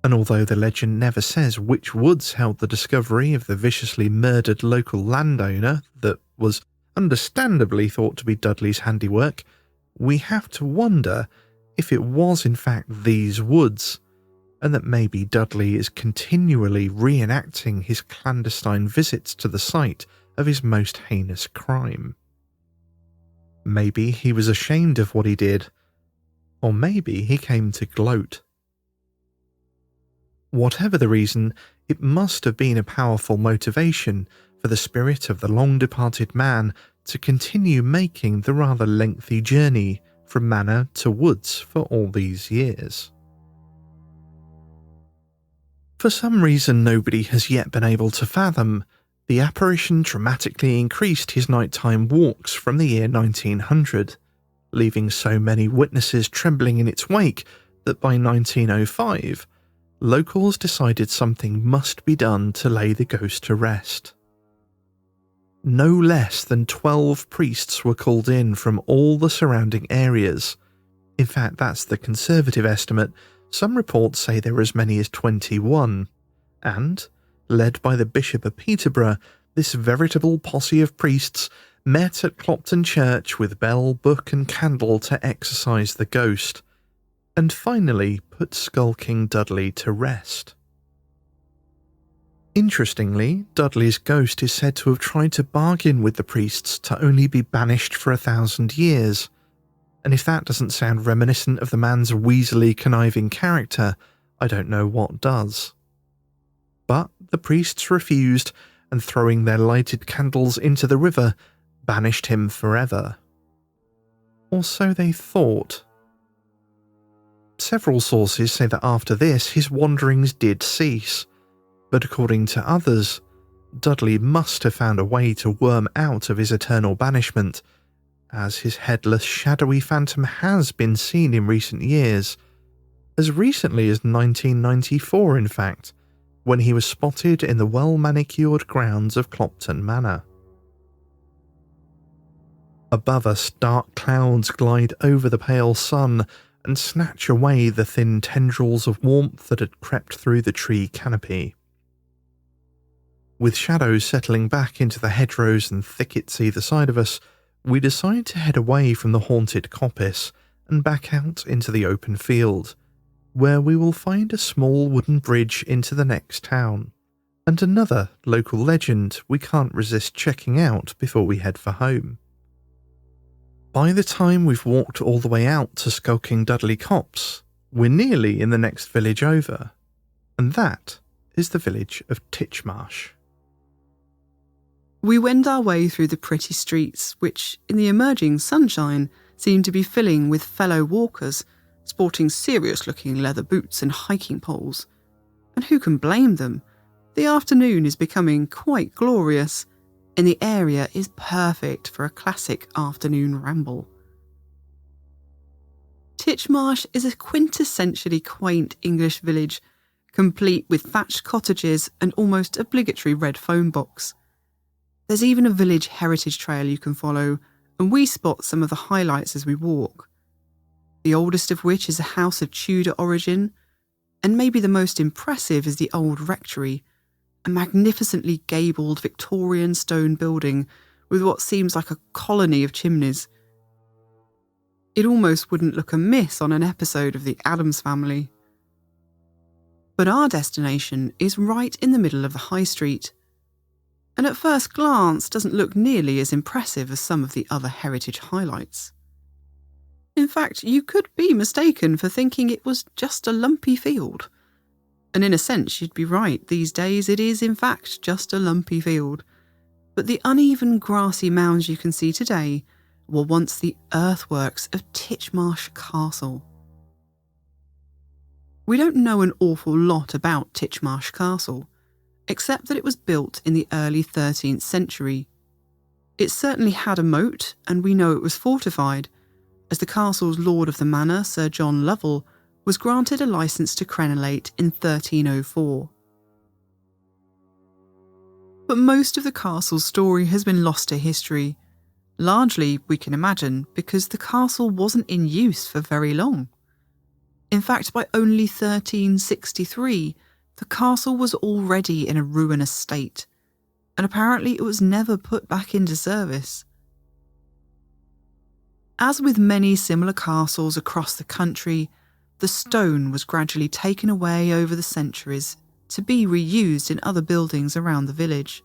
And although the legend never says which woods held the discovery of the viciously murdered local landowner that was understandably thought to be Dudley's handiwork, we have to wonder if it was in fact these woods, and that maybe Dudley is continually reenacting his clandestine visits to the site of his most heinous crime. Maybe he was ashamed of what he did, or maybe he came to gloat. Whatever the reason, it must have been a powerful motivation for the spirit of the long-departed man to continue making the rather lengthy journey from manor to woods for all these years. For some reason nobody has yet been able to fathom, the apparition dramatically increased his nighttime walks from the year 1900, leaving so many witnesses trembling in its wake that by 1905, locals decided something must be done to lay the ghost to rest. no less than 12 priests were called in from all the surrounding areas. In fact, that's the conservative estimate. Some reports say there were as many as 21. And, led by the Bishop of Peterborough, this veritable posse of priests met at Clopton Church with bell, book and candle to exorcise the ghost, and finally put Skulking Dudley to rest. Interestingly, Dudley's ghost is said to have tried to bargain with the priests to only be banished for 1,000 years, and if that doesn't sound reminiscent of the man's weaselly, conniving character, I don't know what does. But the priests refused, and throwing their lighted candles into the river, banished him forever. Or so they thought. Several sources say that after this his wanderings did cease, but according to others, Dudley must have found a way to worm out of his eternal banishment, as his headless, shadowy phantom has been seen in recent years, as recently as 1994 in fact, when he was spotted in the well-manicured grounds of Clopton Manor. Above us, dark clouds glide over the pale sun and snatch away the thin tendrils of warmth that had crept through the tree canopy. With shadows settling back into the hedgerows and thickets either side of us, we decide to head away from the haunted coppice and back out into the open field, where we will find a small wooden bridge into the next town, and another local legend we can't resist checking out before we head for home. By the time we've walked all the way out to Skulking Dudley Copse, we're nearly in the next village over, and that is the village of Titchmarsh. We wend our way through the pretty streets, which, in the emerging sunshine, seem to be filling with fellow walkers, sporting serious-looking leather boots and hiking poles. And who can blame them? The afternoon is becoming quite glorious, and the area is perfect for a classic afternoon ramble. Titchmarsh is a quintessentially quaint English village, complete with thatched cottages and almost obligatory red phone box. There's even a village heritage trail you can follow, and we spot some of the highlights as we walk. The oldest of which is a house of Tudor origin, and maybe the most impressive is the old rectory, a magnificently gabled Victorian stone building with what seems like a colony of chimneys. It almost wouldn't look amiss on an episode of The Addams Family. But our destination is right in the middle of the high street, and at first glance doesn't look nearly as impressive as some of the other heritage highlights. In fact, you could be mistaken for thinking it was just a lumpy field. And in a sense, you'd be right. These days, it is in fact just a lumpy field. But the uneven grassy mounds you can see today were once the earthworks of Titchmarsh Castle. We don't know an awful lot about Titchmarsh Castle, except that it was built in the early 13th century. It certainly had a moat, and we know it was fortified, as the castle's lord of the manor, Sir John Lovell, was granted a licence to crenellate in 1304. But most of the castle's story has been lost to history, largely, we can imagine, because the castle wasn't in use for very long. In fact, by only 1363, the castle was already in a ruinous state, and apparently it was never put back into service. As with many similar castles across the country, the stone was gradually taken away over the centuries to be reused in other buildings around the village,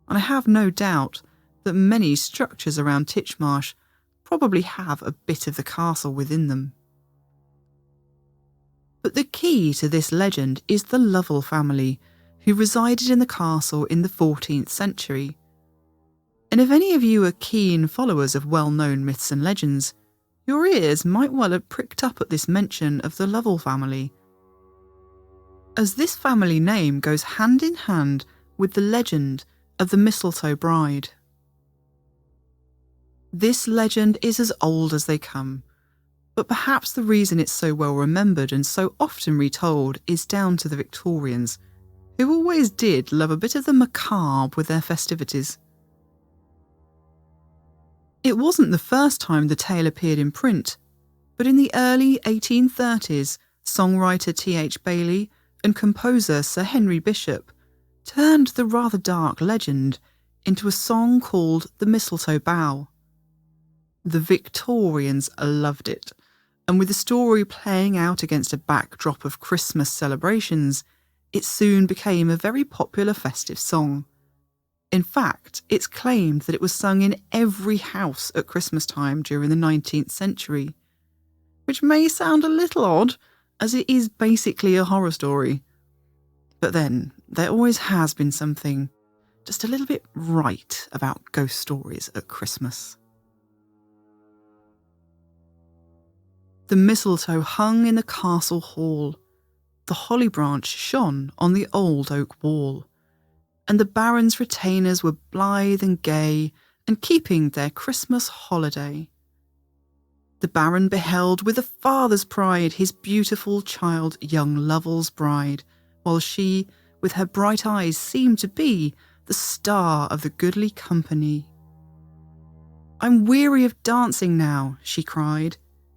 and I have no doubt that many structures around Titchmarsh probably have a bit of the castle within them. But the key to this legend is the Lovell family, who resided in the castle in the 14th century. And if any of you are keen followers of well-known myths and legends, your ears might well have pricked up at this mention of the Lovell family, as this family name goes hand in hand with the legend of the Mistletoe Bride. This legend is as old as they come, but perhaps the reason it's so well remembered and so often retold is down to the Victorians, who always did love a bit of the macabre with their festivities. It wasn't the first time the tale appeared in print, but in the early 1830s, songwriter T.H. Bailey and composer Sir Henry Bishop turned the rather dark legend into a song called The Mistletoe Bow. The Victorians loved it, and with the story playing out against a backdrop of Christmas celebrations, it soon became a very popular festive song. In fact, it's claimed that it was sung in every house at Christmas time during the 19th century, which may sound a little odd, as it is basically a horror story. But then, there always has been something just a little bit right about ghost stories at Christmas. The mistletoe hung in the castle hall, the holly branch shone on the old oak wall, and the baron's retainers were blithe and gay and keeping their Christmas holiday. The baron beheld with a father's pride his beautiful child, young Lovell's bride, while she, with her bright eyes, seemed to be the star of the goodly company. "I'm weary of dancing now," she cried.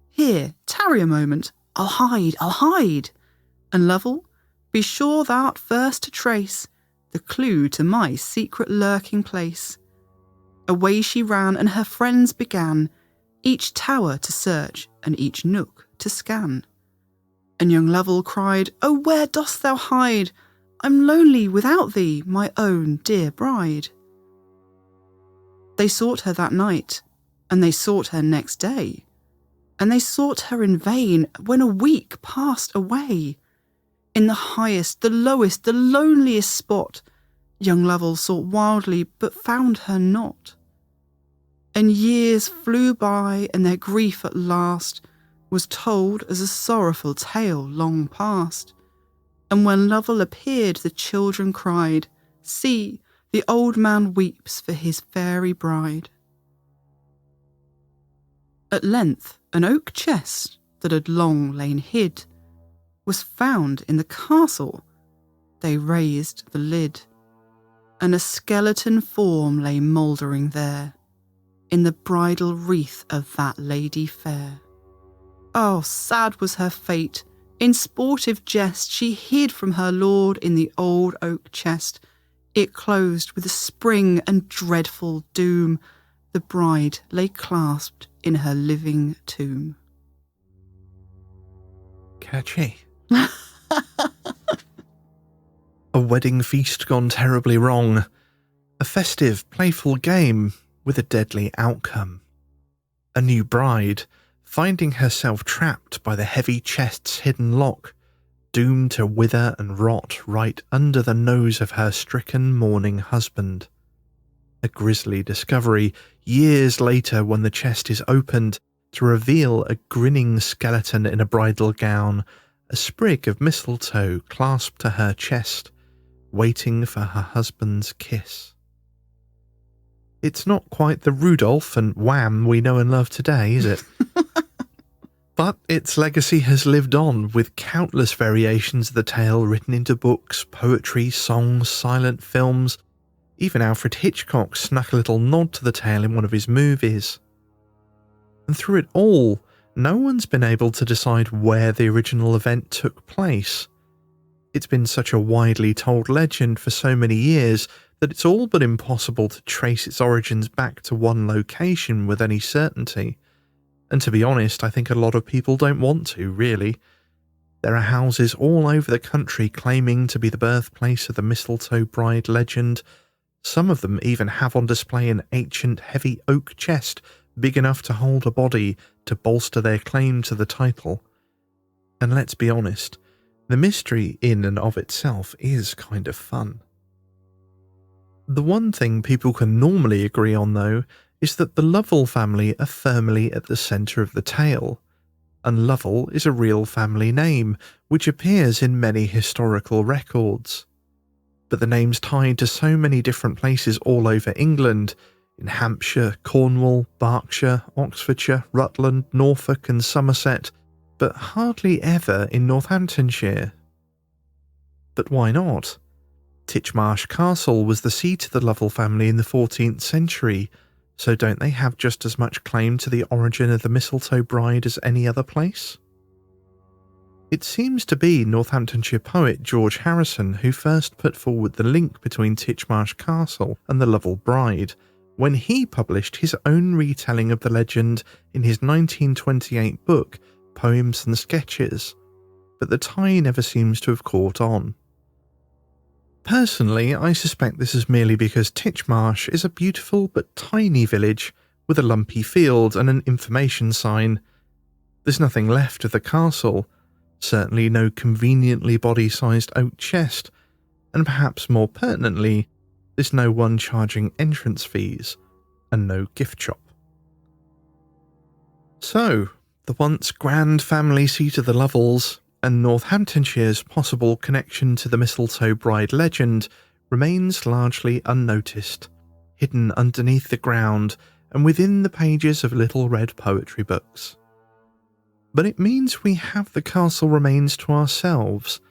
"Here, tarry a moment, I'll hide. And Lovell, be sure thou'rt first to trace the clue to my secret lurking place." Away she ran, and her friends began each tower to search and each nook to scan. And young Lovell cried, "Oh, where dost thou hide? I'm lonely without thee, my own dear bride." They sought her that night, and they sought her next day, and they sought her in vain when a week passed away. In the highest, the lowest, the loneliest spot, young Lovell sought wildly, but found her not. And years flew by, and their grief at last was told as a sorrowful tale long past. And when Lovell appeared, the children cried, "See, the old man weeps for his fairy bride." At length, an oak chest that had long lain hid was found in the castle. They raised the lid, and a skeleton form lay mouldering there, in the bridal wreath of that lady fair. Oh, sad was her fate. In sportive jest she hid from her lord in the old oak chest. It closed with a spring and dreadful doom. The bride lay clasped in her living tomb. Catchy. A wedding feast gone terribly wrong. A festive, playful game with a deadly outcome. A new bride, finding herself trapped by the heavy chest's hidden lock, doomed to wither and rot right under the nose of her stricken mourning husband. A grisly discovery years later when the chest is opened to reveal a grinning skeleton in a bridal gown, a sprig of mistletoe clasped to her chest, waiting for her husband's kiss. It's not quite the Rudolph and Wham we know and love today, is it? But its legacy has lived on, with countless variations of the tale written into books, poetry, songs, silent films. Even Alfred Hitchcock snuck a little nod to the tale in one of his movies. And through it all, no one's been able to decide where the original event took place. It's been such a widely told legend for so many years that it's all but impossible to trace its origins back to one location with any certainty. And to be honest, I think a lot of people don't want to, really. There are houses all over the country claiming to be the birthplace of the Mistletoe Bride legend. Some of them even have on display an ancient heavy oak chest big enough to hold a body to bolster their claim to the title. And let's be honest, the mystery in and of itself is kind of fun. The one thing people can normally agree on, though, is that the Lovell family are firmly at the centre of the tale. And Lovell is a real family name, which appears in many historical records. But the name's tied to so many different places all over England, in Hampshire, Cornwall, Berkshire, Oxfordshire, Rutland, Norfolk and Somerset, but hardly ever in Northamptonshire. But why not? Titchmarsh Castle was the seat of the Lovell family in the 14th century, So don't they have just as much claim to the origin of the Mistletoe Bride as any other place? It seems to be Northamptonshire poet George Harrison who first put forward the link between Titchmarsh Castle and the Lovell Bride, when he published his own retelling of the legend in his 1928 book, Poems and Sketches, but the tie never seems to have caught on. Personally, I suspect this is merely because Titchmarsh is a beautiful but tiny village with a lumpy field and an information sign. There's nothing left of the castle, certainly no conveniently body-sized oak chest, and perhaps more pertinently, there's no one charging entrance fees, and no gift shop. So, the once grand family seat of the Lovells, and Northamptonshire's possible connection to the Mistletoe Bride legend remains largely unnoticed, hidden underneath the ground and within the pages of little red poetry books. But it means we have the castle remains to ourselves,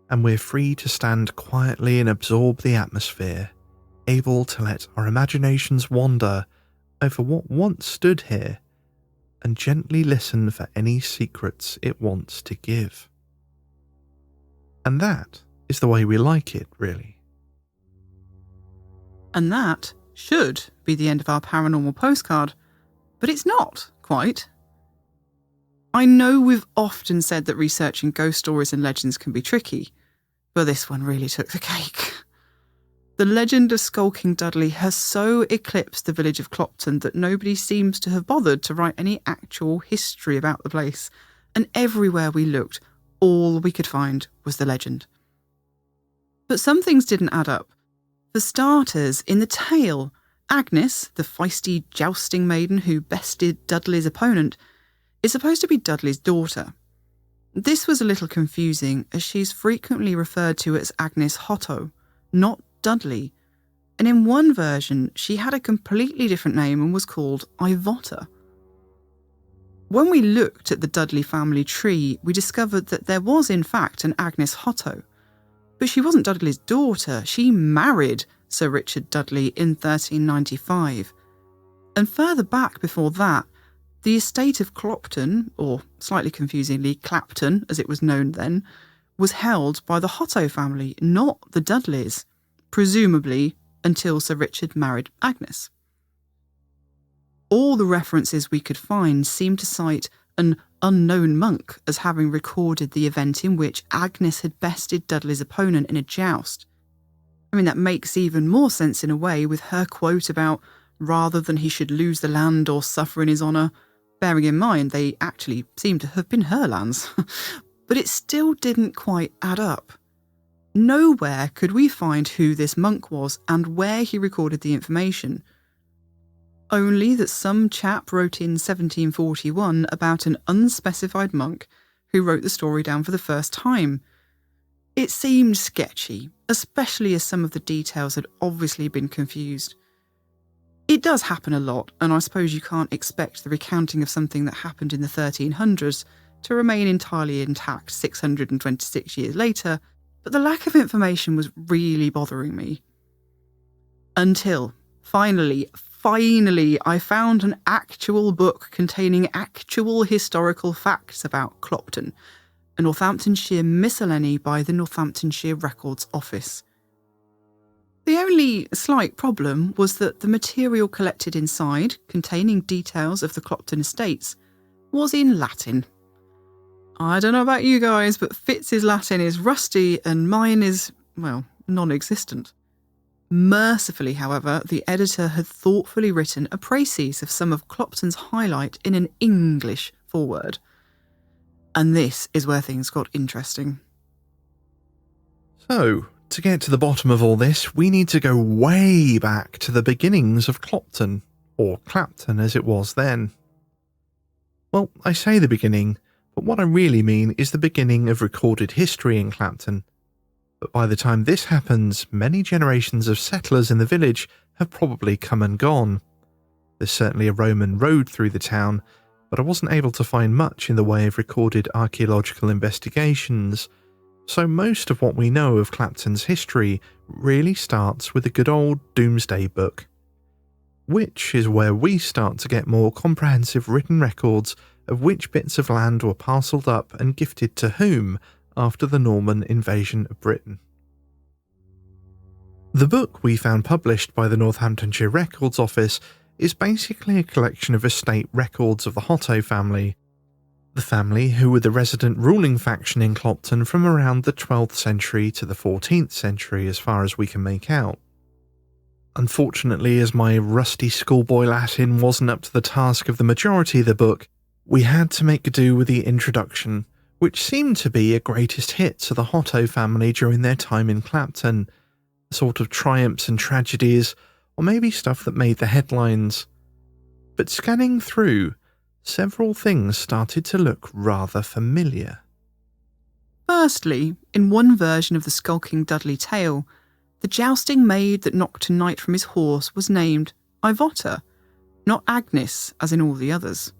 and we're free to stand quietly and absorb the atmosphere, able to let our imaginations wander over what once stood here, and gently listen for any secrets it wants to give. And that is the way we like it, really. And that should be the end of our paranormal postcard, but it's not, quite. I know we've often said that researching ghost stories and legends can be tricky, but this one really took the cake. The legend of Skulking Dudley has so eclipsed the village of Clopton that nobody seems to have bothered to write any actual history about the place, and everywhere we looked, all we could find was the legend. But some things didn't add up. For starters, in the tale, Agnes, the feisty jousting maiden who bested Dudley's opponent, is supposed to be Dudley's daughter. This was a little confusing, as she's frequently referred to as Agnes Hotto, not Dudley, and in one version she had a completely different name and was called Ivota. When we looked at the Dudley family tree, we discovered that there was in fact an Agnes Hotto, but she wasn't Dudley's daughter. She married Sir Richard Dudley in 1395. And further back before that, the estate of Clopton, or slightly confusingly Clapton as it was known then, was held by the Hotto family, not the Dudleys, presumably until Sir Richard married Agnes. All the references we could find seemed to cite an unknown monk as having recorded the event in which Agnes had bested Dudley's opponent in a joust. I mean, that makes even more sense in a way with her quote about rather than he should lose the land or suffer in his honour, bearing in mind they actually seem to have been her lands. But it still didn't quite add up. Nowhere could we find who this monk was and where he recorded the information. Only that some chap wrote in 1741 about an unspecified monk who wrote the story down for the first time. It seemed sketchy, especially as some of the details had obviously been confused. It does happen a lot, and I suppose you can't expect the recounting of something that happened in the 1300s to remain entirely intact 626 years later, but the lack of information was really bothering me. Until, finally, I found an actual book containing actual historical facts about Clopton, a Northamptonshire miscellany by the Northamptonshire Records Office. The only slight problem was that the material collected inside, containing details of the Clopton estates, was in Latin. I don't know about you guys, but Fitz's Latin is rusty and mine is, well, non-existent. Mercifully, however, the editor had thoughtfully written a précis of some of Clopton's highlight in an English foreword. And this is where things got interesting. So, to get to the bottom of all this, we need to go way back to the beginnings of Clopton, or Clapton as it was then. Well, I say the beginning, but what I really mean is the beginning of recorded history in Clapton. But by the time this happens, many generations of settlers in the village have probably come and gone. There's certainly a Roman road through the town, but I wasn't able to find much in the way of recorded archaeological investigations, so most of what we know of Clapton's history really starts with a good old Doomsday Book. which is where we start to get more comprehensive written records of which bits of land were parcelled up and gifted to whom after the Norman invasion of Britain. The book we found published by the Northamptonshire Records Office is basically a collection of estate records of the Hotto family, the family who were the resident ruling faction in Clopton from around the 12th century to the 14th century as far as we can make out. Unfortunately, as my rusty schoolboy Latin wasn't up to the task of the majority of the book, we had to make do with the introduction, which seemed to be a greatest hit to the Hotto family during their time in Clapton, sort of triumphs and tragedies, or maybe stuff that made the headlines. But scanning through, several things started to look rather familiar. Firstly, in one version of the Skulking Dudley tale, the jousting maid that knocked a knight from his horse was named Ivota, not Agnes as in all the others.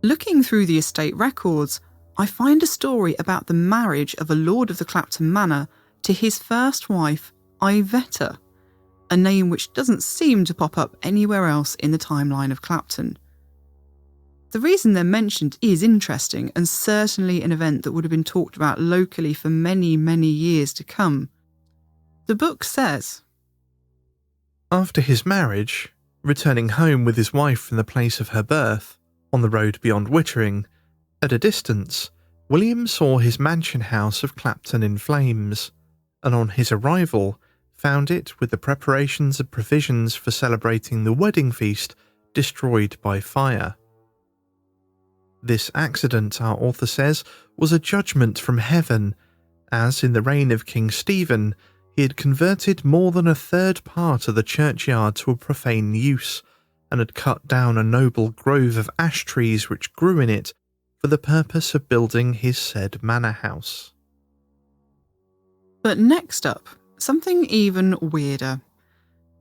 Looking through the estate records, I find a story about the marriage of a lord of the Clapton Manor to his first wife, Iveta, a name which doesn't seem to pop up anywhere else in the timeline of Clapton. The reason they're mentioned is interesting and certainly an event that would have been talked about locally for many, many years to come. The book says, after his marriage, returning home with his wife from the place of her birth, on the road beyond Wittering, at a distance, William saw his mansion house of Clapton in flames, and on his arrival found it with the preparations and provisions for celebrating the wedding feast destroyed by fire. This accident, our author says, was a judgment from heaven, as in the reign of King Stephen, he had converted more than a third part of the churchyard to a profane use, and had cut down a noble grove of ash trees which grew in it for the purpose of building his said manor house. But next up, something even weirder.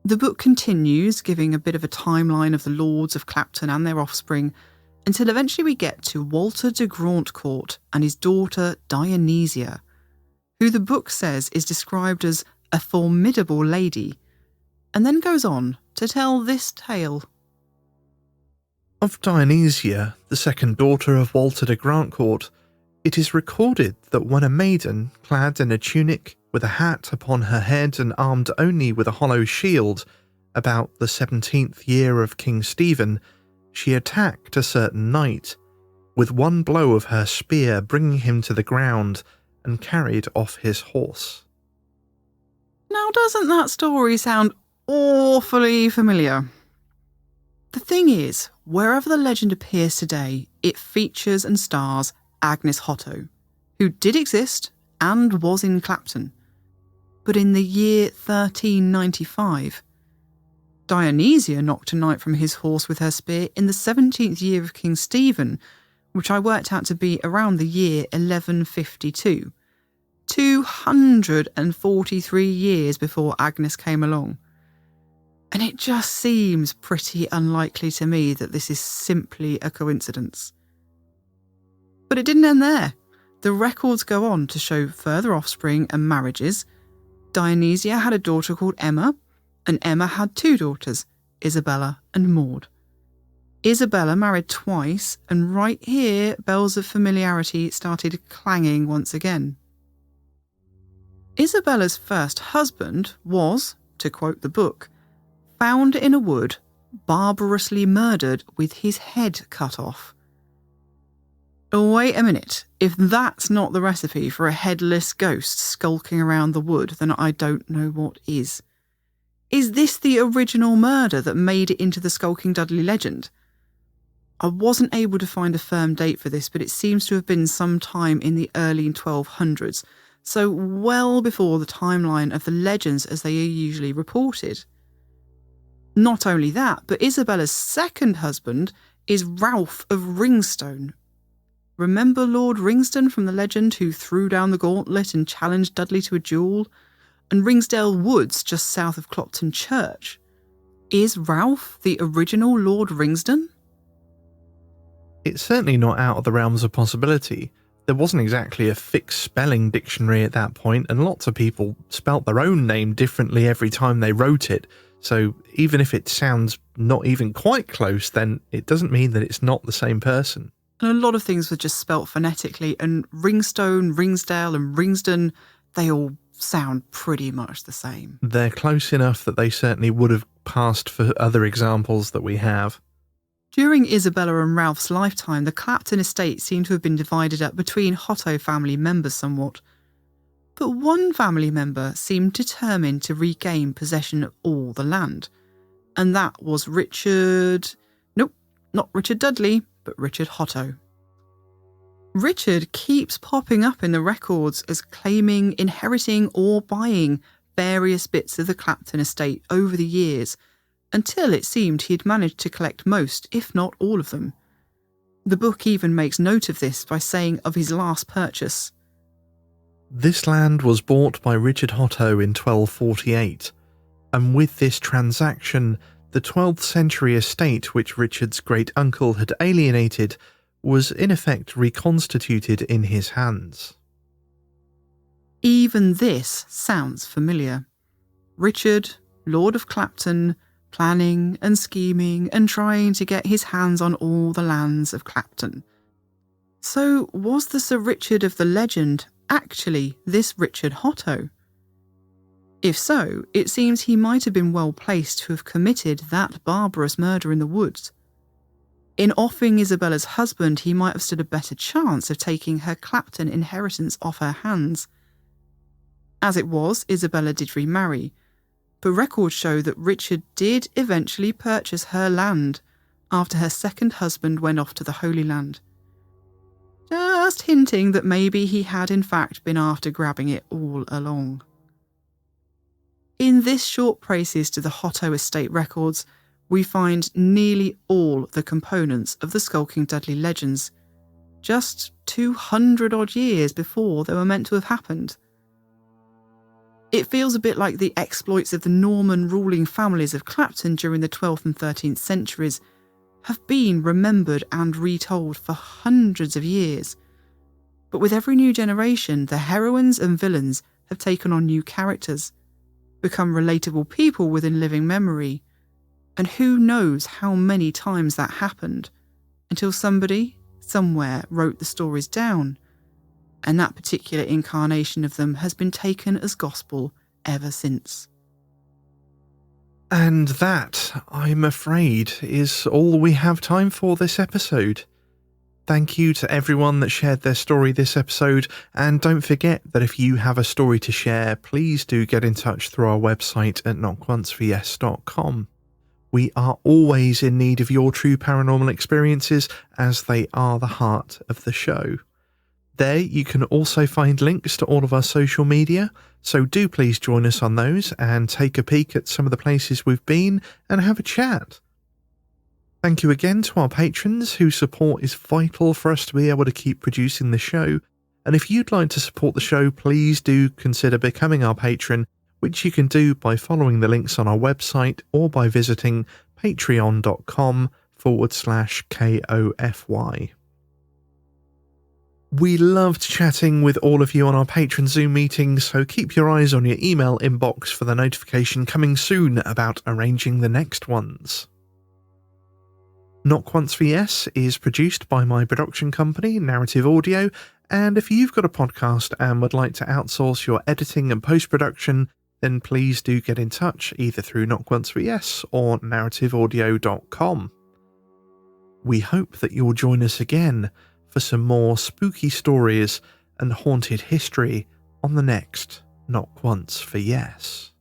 The book continues, giving a bit of a timeline of the lords of Clapton and their offspring, until eventually we get to Walter de Grauntcourt and his daughter Dionysia, who the book says is described as a formidable lady, and then goes on to tell this tale. Of Dionysia, the second daughter of Walter de Grauntcourt, it is recorded that when a maiden, clad in a tunic, with a hat upon her head and armed only with a hollow shield, about the 17th year of King Stephen, she attacked a certain knight, with one blow of her spear bringing him to the ground, and carried off his horse. Now, doesn't that story sound awfully familiar? The thing is, wherever the legend appears today, it features and stars Agnes Hotto, who did exist and was in Clapton. But in the year 1395, Dionysia knocked a knight from his horse with her spear in the 17th year of King Stephen, which I worked out to be around the year 1152, 243 years before Agnes came along. And it just seems pretty unlikely to me that this is simply a coincidence. But it didn't end there. The records go on to show further offspring and marriages. Dionysia had a daughter called Emma, and Emma had two daughters, Isabella and Maud. Isabella married twice, and right here, bells of familiarity started clanging once again. Isabella's first husband was, to quote the book, found in a wood, barbarously murdered with his head cut off. Wait a minute, if that's not the recipe for a headless ghost skulking around the wood, then I don't know what is. Is this the original murder that made it into the Skulking Dudley legend? I wasn't able to find a firm date for this, but it seems to have been some time in the early 1200s, so well before the timeline of the legends as they are usually reported. Not only that, but Isabella's second husband is Ralph of Ringstone. Remember Lord Ringston from the legend who threw down the gauntlet and challenged Dudley to a duel? And Ringsdale Woods just south of Clopton Church. Is Ralph the original Lord Ringston? It's certainly not out of the realms of possibility There wasn't exactly a fixed spelling dictionary at that point, and lots of people spelt their own name differently every time they wrote it. So even if it sounds not even quite close, then it doesn't mean that it's not the same person. And a lot of things were just spelt phonetically, and Ringstone, Ringsdale and Ringsden, they all sound pretty much the same. They're close enough that they certainly would have passed for other examples that we have. During Isabella and Ralph's lifetime, the Clapton estate seemed to have been divided up between Hotto family members somewhat. But one family member seemed determined to regain possession of all the land, and that was Richard... Nope, not Richard Dudley, but Richard Hotto. Richard keeps popping up in the records as claiming, inheriting or buying various bits of the Clapton estate over the years, until it seemed he had managed to collect most, if not all of them. The book even makes note of this by saying of his last purchase, "This land was bought by Richard Hotto in 1248, and with this transaction, the 12th century estate which Richard's great-uncle had alienated was in effect reconstituted in his hands." Even this sounds familiar. Richard, Lord of Clapton, planning and scheming and trying to get his hands on all the lands of Clapton. So was the Sir Richard of the legend actually this Richard Hotto? If so, it seems he might have been well placed to have committed that barbarous murder in the woods. In offing Isabella's husband, he might have stood a better chance of taking her Clapton inheritance off her hands. As it was, Isabella did remarry, but records show that Richard did eventually purchase her land after her second husband went off to the Holy Land. Just hinting that maybe he had in fact been after grabbing it all along. In this short précis to the Hotto estate records, we find nearly all the components of the Skulking Dudley legends, just 200 odd years before they were meant to have happened. It feels a bit like the exploits of the Norman ruling families of Clapton during the 12th and 13th centuries have been remembered and retold for hundreds of years. But with every new generation, the heroines and villains have taken on new characters, become relatable people within living memory, and who knows how many times that happened, until somebody, somewhere, wrote the stories down, and that particular incarnation of them has been taken as gospel ever since. And that, I'm afraid, is all we have time for this episode. Thank you to everyone that shared their story this episode, and don't forget that if you have a story to share, please do get in touch through our website at notonceforyes.com. We are always in need of your true paranormal experiences, as they are the heart of the show. There you can also find links to all of our social media, so do please join us on those and take a peek at some of the places we've been and have a chat. Thank you again to our patrons, whose support is vital for us to be able to keep producing the show, and if you'd like to support the show, please do consider becoming our patron, which you can do by following the links on our website or by visiting patreon.com/KOFY. We loved chatting with all of you on our Patron Zoom meetings, so keep your eyes on your email inbox for the notification coming soon about arranging the next ones. Not Once for Yes is produced by my production company, Narrative Audio, and if you've got a podcast and would like to outsource your editing and post-production, then please do get in touch either through Not Once for Yes or narrativeaudio.com. We hope that you'll join us again for some more spooky stories and haunted history on the next Not Once for Yes.